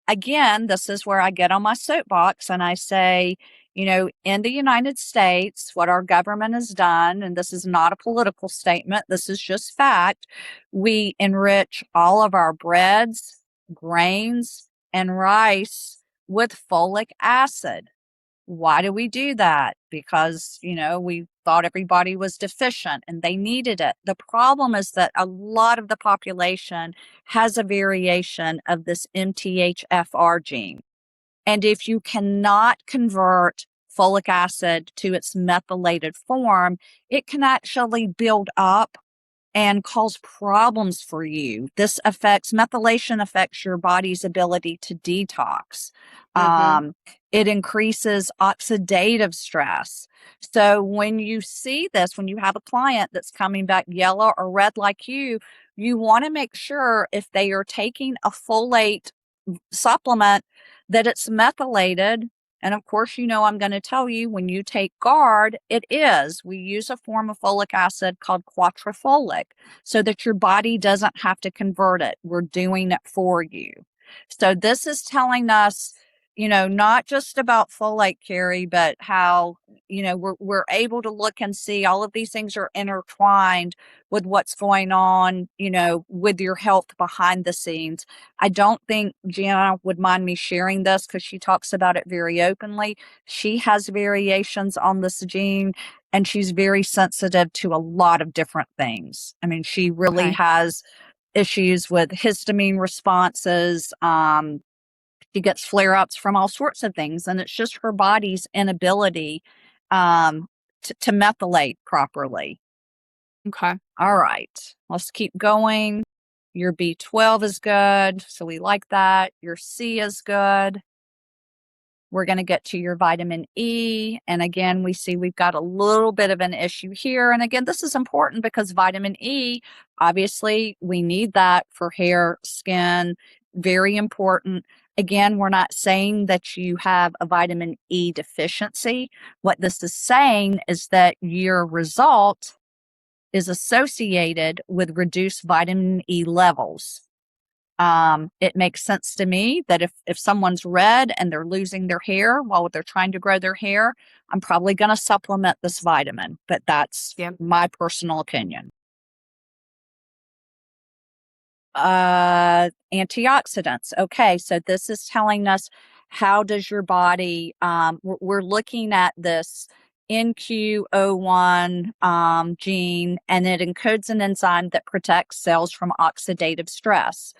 Again, this is where I get on my soapbox and I say, in the United States, what our government has done, and this is not a political statement, this is just fact, we enrich all of our breads, grains, and rice with folic acid. Why do we do that? Because, we thought everybody was deficient and they needed it. The problem is that a lot of the population has a variation of this MTHFR gene. And if you cannot convert folic acid to its methylated form, it can actually build up and cause problems for you. Methylation affects your body's ability to detox. Mm-hmm. It increases oxidative stress. So when you see this, when you have a client that's coming back yellow or red like you want to make sure if they are taking a folate supplement that it's methylated. And of course, I'm going to tell you when you take GARD, we use a form of folic acid called quattrofolic so that your body doesn't have to convert it. We're doing it for you. So this is telling us, not just about folate, Carrie, but how, we're able to look and see all of these things are intertwined with what's going on, with your health behind the scenes. I don't think Gianna would mind me sharing this because she talks about it very openly. She has variations on this gene and she's very sensitive to a lot of different things. I mean, she really Okay. has issues with histamine responses. She gets flare-ups from all sorts of things, and it's just her body's inability to methylate properly. Okay. All right, let's keep going. Your B12 is good, so we like that. Your C is good. We're going to get to your vitamin E. And again, we see we've got a little bit of an issue here. And again, this is important because vitamin E, obviously, we need that for hair, skin, very important. Again, we're not saying that you have a vitamin E deficiency. What this is saying is that your result is associated with reduced vitamin E levels. It makes sense to me that if someone's red and they're losing their hair while they're trying to grow their hair, I'm probably going to supplement this vitamin, but that's Yeah. my personal opinion. Antioxidants. Okay, so this is telling us how does your body, we're looking at this NQ01 gene, and it encodes an enzyme that protects cells from oxidative stress.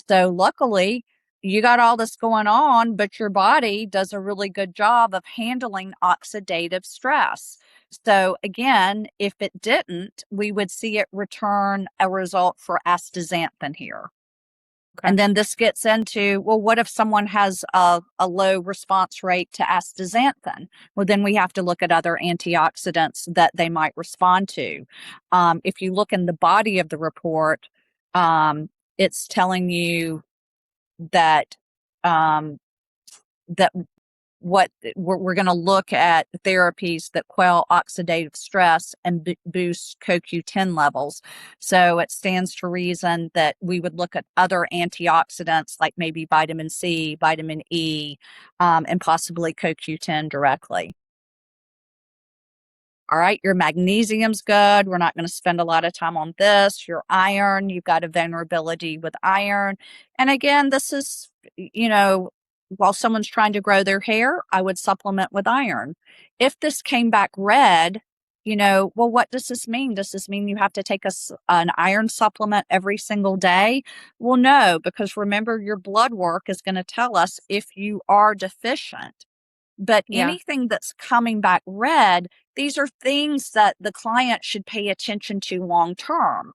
So luckily, you got all this going on, but your body does a really good job of handling oxidative stress. So again, if it didn't, we would see it return a result for astaxanthin here. Okay. And then this gets into, well, what if someone has a low response rate to astaxanthin? Well, then we have to look at other antioxidants that they might respond to. If you look in the body of the report, it's telling you that that what we're going to look at therapies that quell oxidative stress and boost CoQ10 levels. So it stands to reason that we would look at other antioxidants like maybe vitamin C, vitamin E, and possibly CoQ10 directly. All right, your magnesium's good. We're not going to spend a lot of time on this. Your iron, you've got a vulnerability with iron. And again, this is, while someone's trying to grow their hair, I would supplement with iron. If this came back red, well, what does this mean? Does this mean you have to take an iron supplement every single day? Well, no, because remember, your blood work is going to tell us if you are deficient. But Yeah. anything that's coming back red, these are things that the client should pay attention to long term.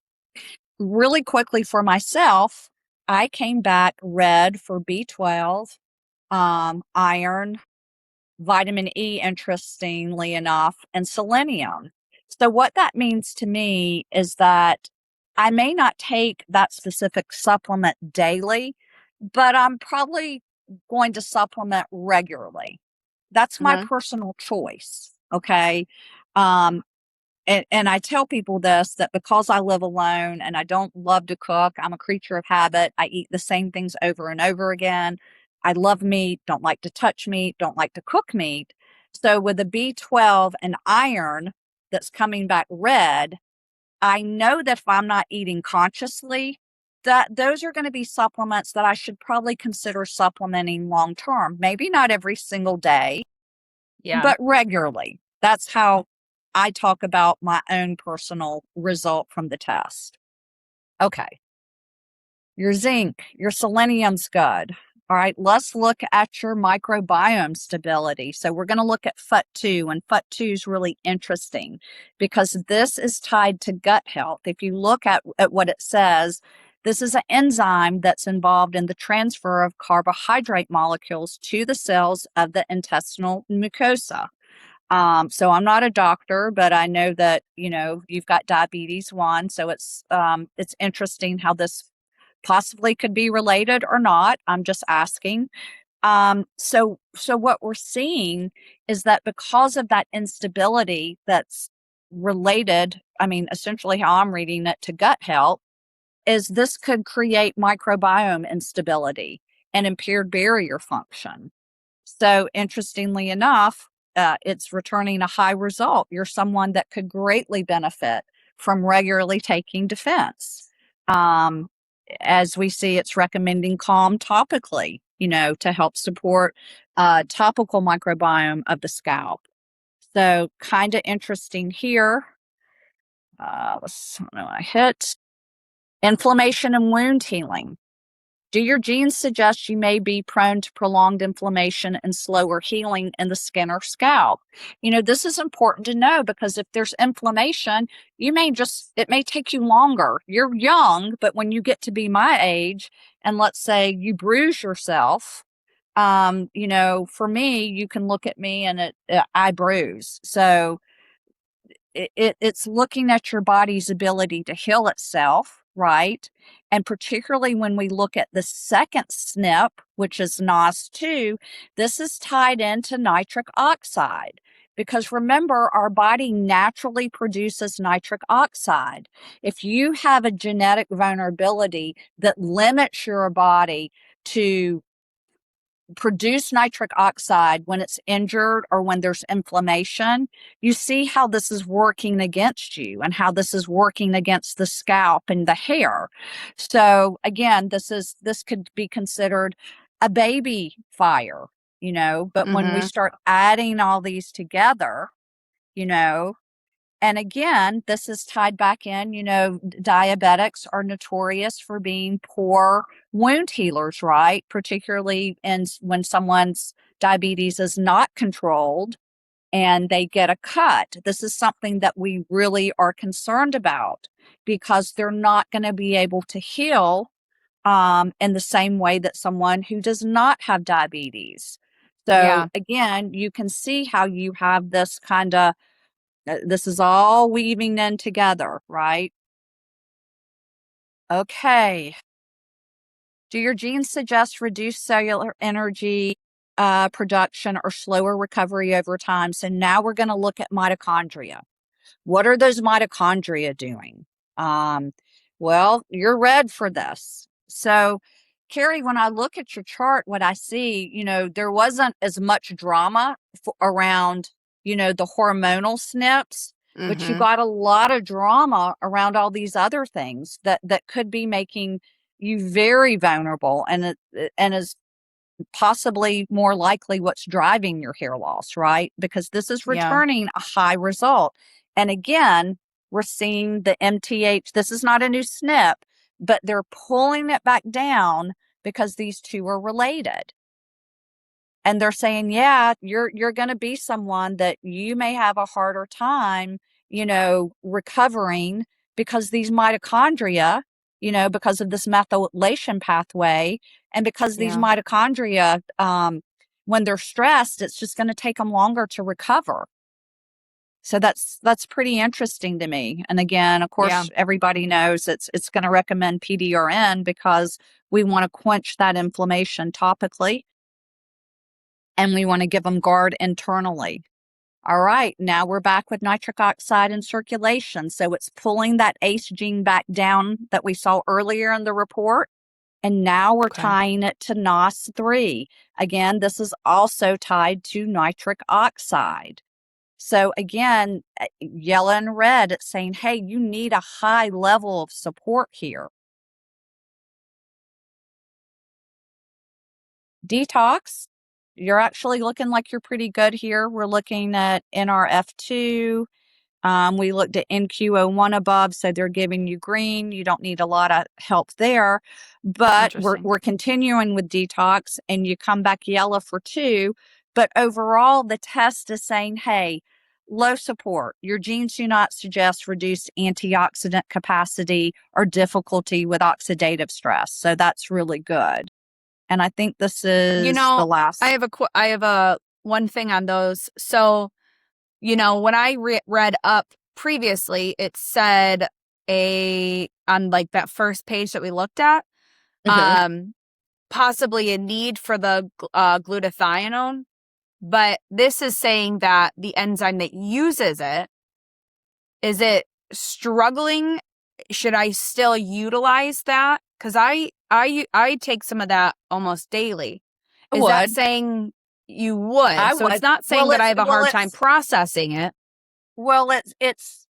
Really quickly for myself, I came back red for B12, iron, vitamin E, interestingly enough, and selenium. So, what that means to me is that I may not take that specific supplement daily, but I'm probably going to supplement regularly. That's my Uh-huh. personal choice. Okay. Um, and I tell people this, that because I live alone and I don't love to cook, I'm a creature of habit. I eat the same things over and over again. I love meat, don't like to touch meat, don't like to cook meat. So with the B12 and iron that's coming back red, I know that if I'm not eating consciously, that those are going to be supplements that I should probably consider supplementing long term. Maybe not every single day, Yeah. but regularly. That's how I talk about my own personal result from the test. Okay. Your zinc, your selenium's good. All right, let's look at your microbiome stability. So we're going to look at FUT2, and FUT2 is really interesting because this is tied to gut health. If you look at what it says, this is an enzyme that's involved in the transfer of carbohydrate molecules to the cells of the intestinal mucosa. So I'm not a doctor, but I know that, you've got diabetes one. So it's interesting how this possibly could be related or not. I'm just asking. So what we're seeing is that because of that instability that's related, I mean, essentially how I'm reading it, to gut health, is this could create microbiome instability and impaired barrier function. So, interestingly enough, it's returning a high result. You're someone that could greatly benefit from regularly taking defense. Um, as we see, it's recommending calm topically, to help support topical microbiome of the scalp. So, kind of interesting here. I hit inflammation and wound healing. Do your genes suggest you may be prone to prolonged inflammation and slower healing in the skin or scalp? This is important to know because if there's inflammation, it may take you longer. You're young, but when you get to be my age, and let's say you bruise yourself, for me, you can look at me and I bruise. So it's looking at your body's ability to heal itself, right? And particularly when we look at the second SNP, which is NOS2, this is tied into nitric oxide. Because remember, our body naturally produces nitric oxide. If you have a genetic vulnerability that limits your body to produce nitric oxide when it's injured or when there's inflammation, you see how this is working against you and how this is working against the scalp and the hair. So again, this could be considered a baby fire, but when we Mm-hmm. start adding all these together, you know, and again, this is tied back in, diabetics are notorious for being poor wound healers, right? Particularly when someone's diabetes is not controlled and they get a cut. This is something that we really are concerned about because they're not going to be able to heal in the same way that someone who does not have diabetes. So Yeah. again, you can see how you have this kind of this is all weaving in together, right? Okay. Do your genes suggest reduced cellular energy production or slower recovery over time? So now we're going to look at mitochondria. What are those mitochondria doing? Um, well, you're red for this. So, Carrie, when I look at your chart, what I see, there wasn't as much drama around, the hormonal SNPs, but you Mm-hmm. got a lot of drama around all these other things that could be making you very vulnerable and is possibly more likely what's driving your hair loss, right? Because this is Yeah. returning a high result. And again, we're seeing the MTH. This is not a new SNP, but they're pulling it back down because these two are related. And they're saying, yeah, you're going to be someone that you may have a harder time, recovering because these mitochondria, because of this methylation pathway. And because these Yeah. mitochondria, when they're stressed, it's just going to take them longer to recover. So that's pretty interesting to me. And again, of Yeah. course, everybody knows it's going to recommend PDRN because we want to quench that inflammation topically, and we want to give them guard internally. All right, now we're back with nitric oxide in circulation. So it's pulling that ACE gene back down that we saw earlier in the report. And now we're Okay. tying it to NOS3. Again, this is also tied to nitric oxide. So again, yellow and red, it's saying, hey, you need a high level of support here. Detox, you're actually looking like you're pretty good here. We're looking at NRF2. We looked at NQO1 above, so they're giving you green. You don't need a lot of help there. But Interesting. we're continuing with detox, and you come back yellow for 2. But overall, the test is saying, hey, low support. Your genes do not suggest reduced antioxidant capacity or difficulty with oxidative stress. So that's really good. And I think this You is know, the last. I have a one thing on those. So, when I read up previously, it said on like that first page that we looked at, Mhm. possibly a need for the glutathione, but this is saying that the enzyme that uses it, is it struggling? Should I still utilize that? Because I take some of that almost daily. I Is that would. saying you would? I So it's would. not saying Well, that I it's have a well, hard time it's processing it. Well, it's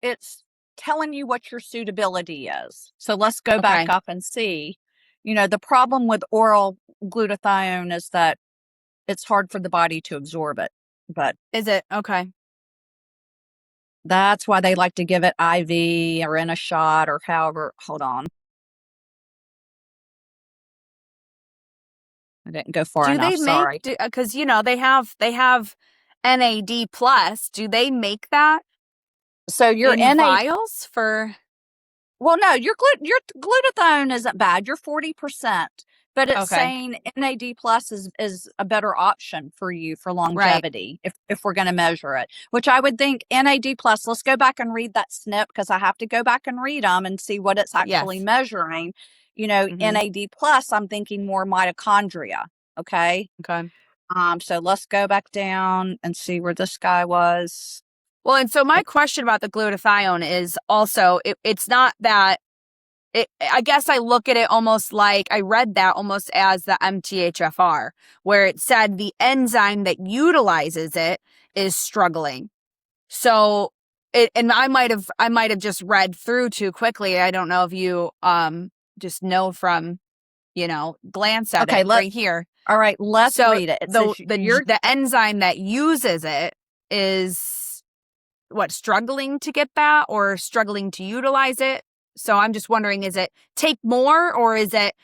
telling you what your suitability is. So let's go back Okay. up and see. The problem with oral glutathione is that it's hard for the body to absorb it. But Is it? Okay. that's why they like to give it IV or in a shot or however. Hold on. I didn't go far Do enough. they Sorry. make, because, they have NAD plus. Do they make that So your in NAD. vials for? Well, no, your glutathione isn't bad. You're 40%, but it's Okay. saying NAD plus is a better option for you for Right. longevity if we're going to measure it. Which I would think NAD plus. Let's go back and read that SNP because I have to go back and read them and see what it's actually Yes. measuring. Mm-hmm. NAD plus. I'm thinking more mitochondria. Okay. Okay. So let's go back down and see where this guy was. Well, and so my question about the glutathione is also, it's not that, I guess I look at it almost like, I read that almost as the MTHFR, where it said the enzyme that utilizes it is struggling. So and I might have just read through too quickly. I don't know if you just know from, glance at Okay. it right here. All right. Let's So read it. It the says you're the enzyme that uses it is what, struggling to get that or struggling to utilize it. So I'm just wondering, is it take more, or is it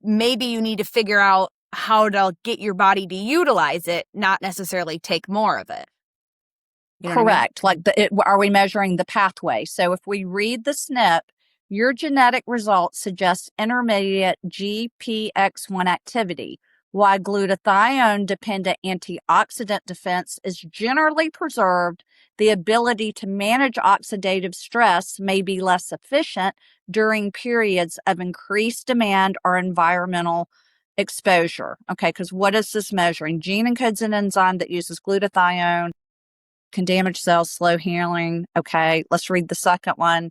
maybe you need to figure out how to get your body to utilize it, not necessarily take more of it? You know what I mean? correct. Like, are we measuring the pathway? So if we read the SNP, your genetic results suggest intermediate GPX1 activity, while glutathione dependent antioxidant defense is generally preserved. The ability to manage oxidative stress may be less efficient during periods of increased demand or environmental exposure. Okay, because what is this measuring? Gene encodes an enzyme that uses glutathione, can damage cells, slow healing. Okay, let's read the second one.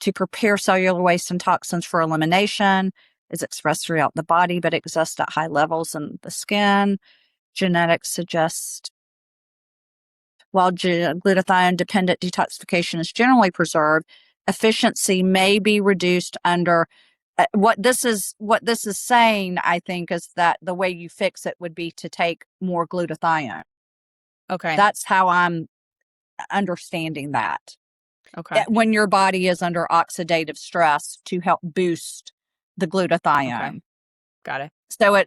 To prepare cellular waste and toxins for elimination, is expressed throughout the body but exists at high levels in the skin. Genetics suggest while glutathione dependent detoxification is generally preserved, efficiency may be reduced under what this is saying, I think, is that the way you fix it would be to take more glutathione. Okay. That's how I'm understanding that. Okay. When your body is under oxidative stress to help boost the Okay. glutathione. Got it.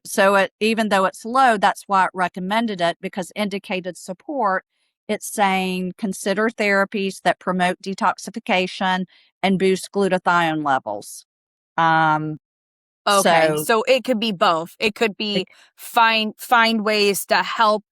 So it even though it's low, that's why it recommended it, because indicated support, it's saying consider therapies that promote detoxification and boost glutathione levels. Um, Okay. so So it could be both. It could be find ways to help,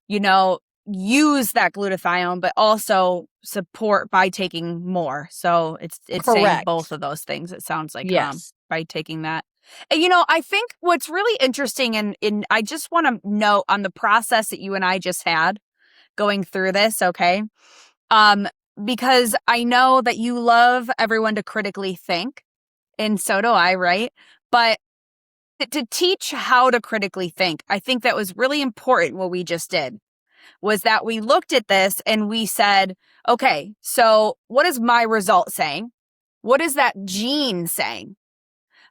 you know, use that glutathione, but also support by taking more. So it's saying both correct. of those things. It sounds like, Yes. by taking that. And, I think what's really interesting, and I just want to note on the process that you and I just had going through this, okay? Um, because I know that you love everyone to critically think, and so do I, right? But to teach how to critically think, I think that was really important. What we just did was that we looked at this and we said, okay, so what is my result saying? What is that gene saying?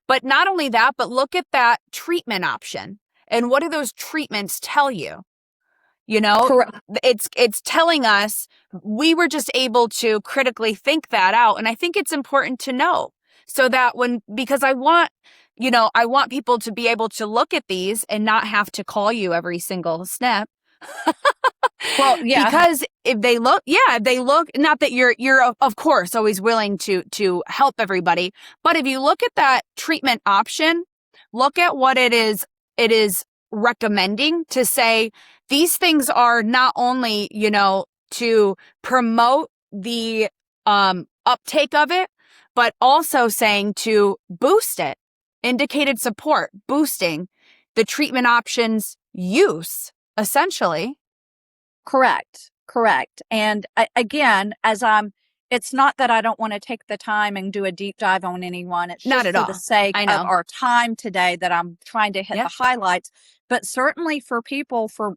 But not only that, but look at that treatment option. And what do those treatments tell you? You know, Correct. it's telling us we were just able to critically think that out. And I think it's important to know so that because I want people to be able to look at these and not have to call you every single snip. Well, yeah, Because if they look, not that you're of course always willing to help everybody, but if you look at that treatment option, look at what it is recommending to say these things are not only, to promote the uptake of it, but also saying to boost it, indicated support, boosting the treatment options use, essentially. correct. Correct. And again, it's not that I don't want to take the time and do a deep dive on anyone. It's Not just at for the all. sake I of know. our time today that I'm trying to hit Yep. the highlights. But certainly for people, for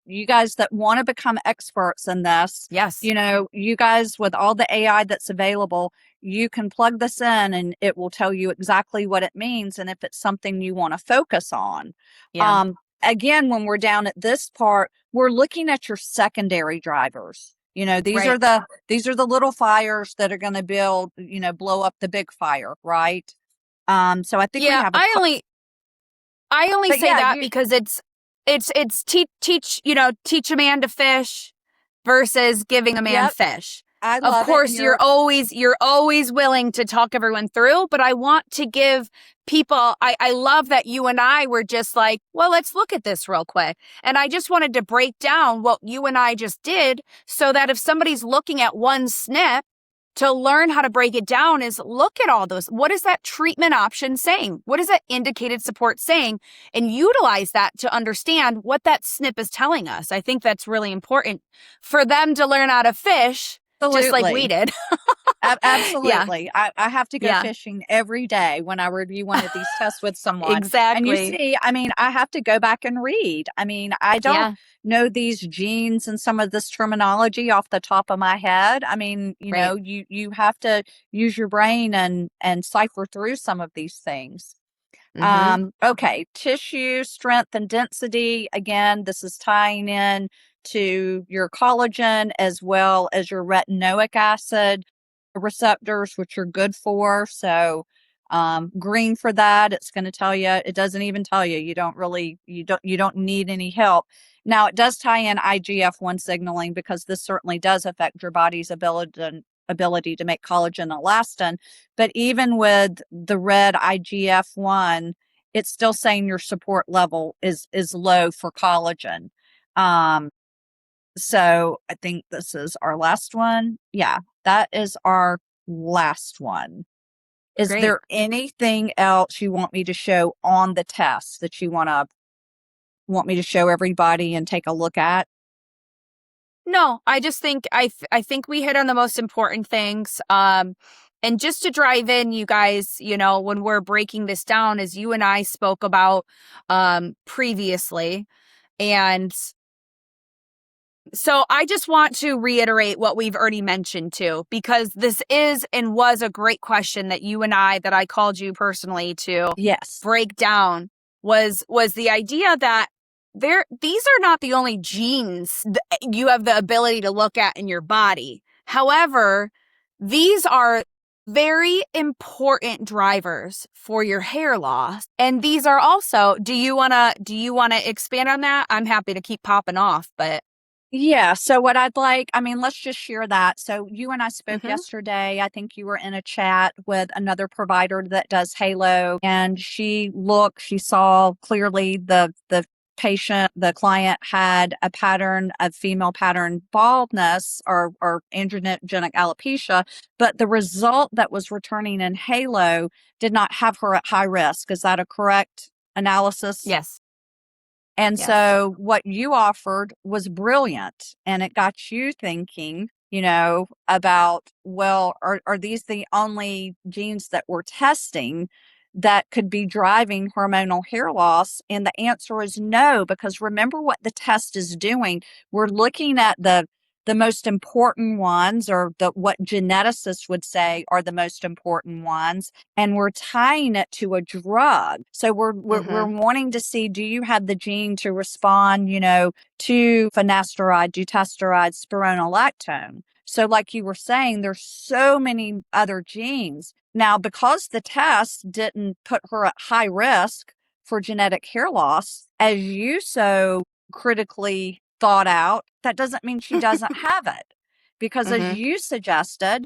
you guys that want to become experts in this, Yes. you guys with all the AI that's available, you can plug this in and it will tell you exactly what it means and if it's something you want to focus on. Yeah. Um, Again, when we're down at this part, we're looking at your secondary drivers. These Right. are the little fires that are going to blow up the big fire, right? So I think we Yeah. have I only but say yeah, that because it's teach a man to fish versus giving a man yep, fish. I Of love it. And course, you're always willing to talk everyone through, but I want to give people. I love that you and I were just like, well, let's look at this real quick, and I just wanted to break down what you and I just did, so that if somebody's looking at one snip, to learn how to break it down is look at all those. What is that treatment option saying? What is that indicated support saying? And utilize that to understand what that snip is telling us. I think that's really important for them to learn how to fish just like we absolutely. did. Yeah. Absolutely. I have to go Yeah. fishing every day when I review one of these tests with someone. And you Exactly. see, I have to go back and read. I don't Yeah. know these genes and some of this terminology off the top of my head. Right. You have to use your brain and cipher through some of these things. Mm-hmm. Okay, tissue strength and density. Again, this is tying in to your collagen as well as your retinoic acid receptors, which are good for. So, green for that. It's going to tell you. It doesn't even tell you. You don't need any help. Now, it does tie in IGF-1 signaling because this certainly does affect your body's ability to make collagen and elastin. But even with the red IGF-1, it's still saying your support level is low for collagen. So I think this is our last one. Yeah, that is our last one. Is Great. there anything else you want me to show on the test that you want me to show everybody and take a look at? No, I just think I think we hit on the most important things. And just to drive in, you guys, when we're breaking this down, as you and I spoke about previously, and so I just want to reiterate what we've already mentioned too, because this is and was a great question that I called you personally to Yes. break down was the idea that these are not the only genes that you have the ability to look at in your body. However, these are very important drivers for your hair loss. And these are also, do you want to expand on that? I'm happy to keep popping off, but Yeah. So what I'd like, I mean, let's just share that. So you and I spoke Mm-hmm. yesterday. I think you were in a chat with another provider that does Halo, and she saw clearly the client had a pattern of female pattern baldness or androgenic alopecia, but the result that was returning in Halo did not have her at high risk. Is that a correct analysis? Yes. And Yes. so what you offered was brilliant, and it got you thinking, about, well, are these the only genes that we're testing that could be driving hormonal hair loss? And the answer is no, because remember what the test is doing. We're looking at the most important ones, or the what geneticists would say are the most important ones, and we're tying it to a drug. So we're Mm-hmm. wanting to see, do you have the gene to respond, to finasteride, dutasteride, spironolactone? So like you were saying, there's so many other genes. Now, because the test didn't put her at high risk for genetic hair loss, as you so critically thought out, that doesn't mean she doesn't have it. Because as Mm-hmm.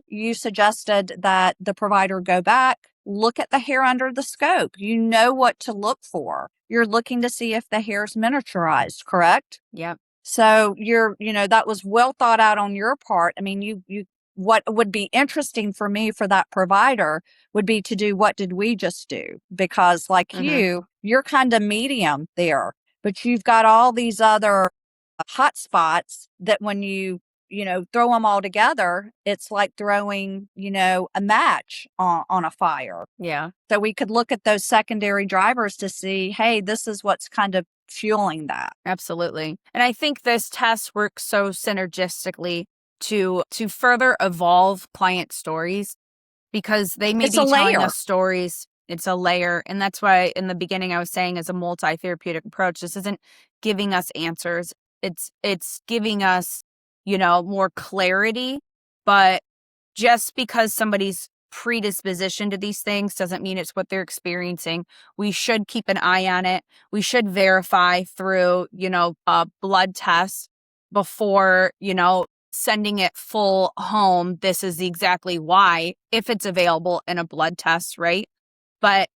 you suggested that the provider go back, look at the hair under the scope. You know what to look for. You're looking to see if the hair is miniaturized, correct? Yep. So that was well thought out on your part. I mean, what would be interesting for me for that provider would be to do what did we just do? Because like Mm-hmm. you're kind of medium there, but you've got all these other hot spots that when you throw them all together, it's like throwing, a match on a fire. Yeah. So we could look at those secondary drivers to see, hey, this is what's kind of fueling that. Absolutely. And I think this test works so synergistically to further evolve client stories because they may It's a be telling layer. us stories. It's a layer. And that's why in the beginning I was saying as a multi-therapeutic approach, this isn't giving us answers. It's giving us, more clarity. But just because somebody's predisposition to these things doesn't mean it's what they're experiencing. We should keep an eye on it. We should verify through, a blood test before, sending it full home. This is exactly why, if it's available in a blood test, right? But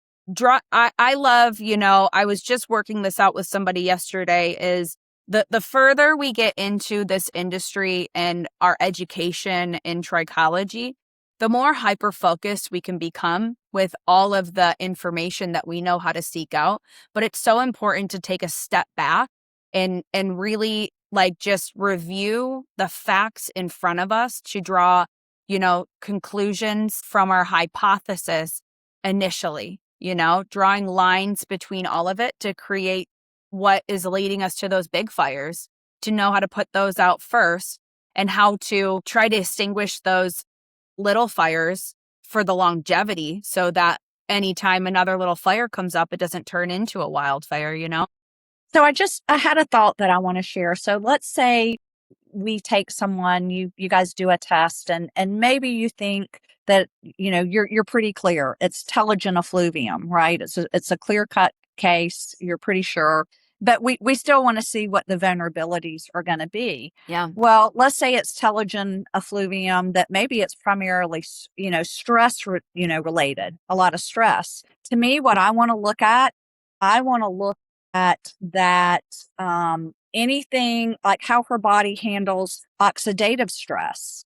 I love, I was just working this out with somebody yesterday is the further we get into this industry and our education in trichology, the more hyper focused we can become with all of the information that we know how to seek out. But it's so important to take a step back and really like just review the facts in front of us to draw, conclusions from our hypothesis initially, drawing lines between all of it to create what is leading us to those big fires, to know how to put those out first and how to try to extinguish those little fires for the longevity so that anytime another little fire comes up, it doesn't turn into a wildfire. So I had a thought that I want to share. So let's say we take someone, you guys do a test, and maybe you think that you're pretty clear. It's telogen effluvium, right? It's a clear-cut case, you're pretty sure. But we still want to see what the vulnerabilities are going to be. Yeah. Well, let's say it's telogen effluvium that maybe it's primarily, stress, related, a lot of stress. To me, what I want to look at that, anything like how her body handles oxidative stress.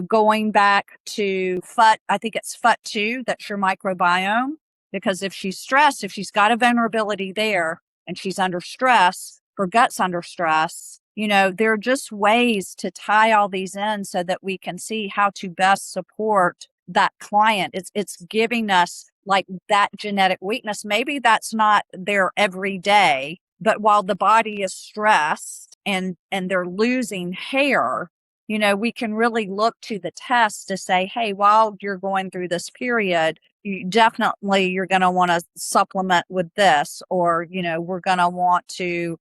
Going back to I think it's FUT2, that's your microbiome. Because if she's stressed, if she's got a vulnerability there and she's under stress, her gut's under stress, there are just ways to tie all these in so that we can see how to best support that client. It's giving us like that genetic weakness. Maybe that's not there every day, but while the body is stressed and they're losing hair, we can really look to the test to say, hey, while you're going through this period, you're going to want to supplement with this, or we're going to want to,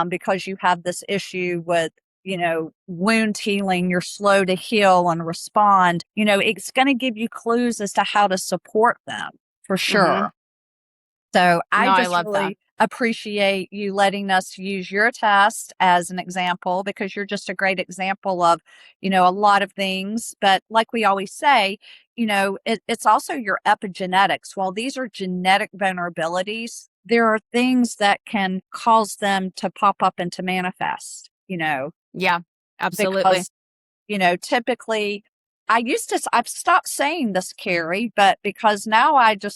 because you have this issue with wound healing, you're slow to heal and respond. It's going to give you clues as to how to support them for Mm-hmm. sure. So I No, I just love that. appreciate you letting us use your test as an example, because you're just a great example of, a lot of things. But like we always say, it's also your epigenetics. While these are genetic vulnerabilities, there are things that can cause them to pop up and to manifest, Yeah, absolutely. because typically I've stopped saying this, Carrie, but because now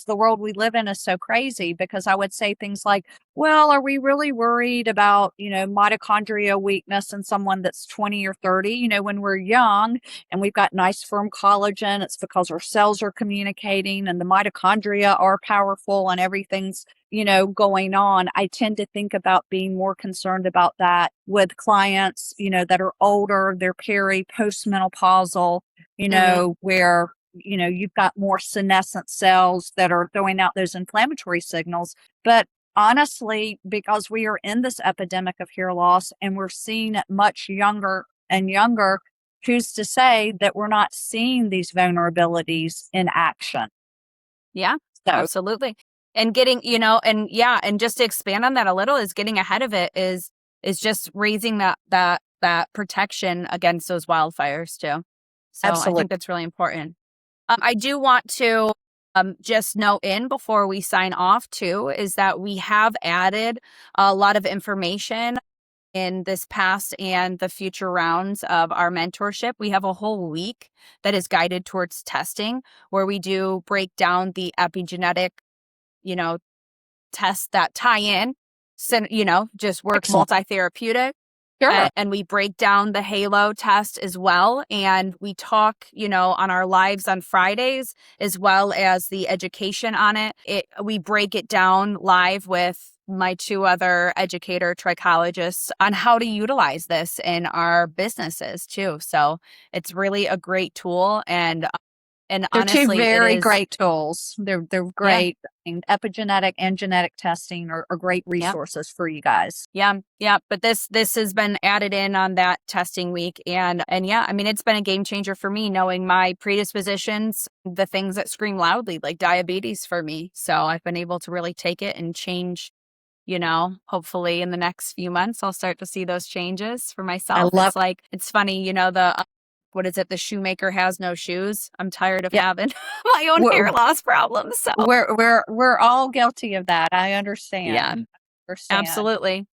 the world we live in is so crazy, because I would say things like, well, are we really worried about, mitochondrial weakness in someone that's 20 or 30? When we're young and we've got nice firm collagen, it's because our cells are communicating and the mitochondria are powerful and everything's going on. I tend to think about being more concerned about that with clients, that are older, they're postmenopausal, Mhm. where, you've got more senescent cells that are throwing out those inflammatory signals. But honestly, because we are in this epidemic of hair loss and we're seeing it much younger and younger, who's to say that we're not seeing these vulnerabilities in action? Yeah, So absolutely. And getting, and yeah, and just to expand on that a little is getting ahead of it is just raising that protection against those wildfires too. So I absolutely. think that's really important. I do want to just note in before we sign off too is that we have added a lot of information in this past and the future rounds of our mentorship. We have a whole week that is guided towards testing where we do break down the epigenetic, you know, tests that tie in, so, just work Excellent. multi-therapeutic. Sure. And we break down the Halo test as well. And we talk, on our lives on Fridays, as well as the education on it. We break it down live with my two other educator trichologists on how to utilize this in our businesses too. So it's really a great tool. And They're two honestly, it very is, great tools. They're yeah, great. I mean, epigenetic and genetic testing are great yeah. resources for you guys. Yeah, yeah, but this has been added in on that testing week, and yeah, I mean it's been a game changer for me knowing my predispositions, the things that scream loudly like diabetes for me. So I've been able to really take it and change. Hopefully in the next few months I'll start to see those changes for I myself. love. It's funny, the what is it? The shoemaker has no shoes. I'm tired of Yeah, having my own we're hair loss problems. So we're all guilty of that. I understand. yeah, Understand. absolutely.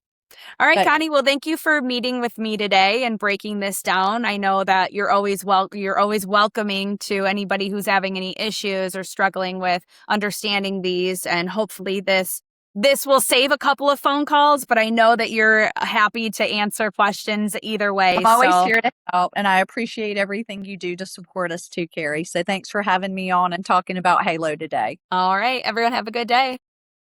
All right, But Connie. Well, thank you for meeting with me today and breaking this down. I know that you're always welcoming to anybody who's having any issues or struggling with understanding these, and hopefully this will save a couple of phone calls, but I know that you're happy to answer questions either way. I'm always So, here to help, and I appreciate everything you do to support us too, Carrie. So thanks for having me on and talking about Halo today. all right, everyone have a good day.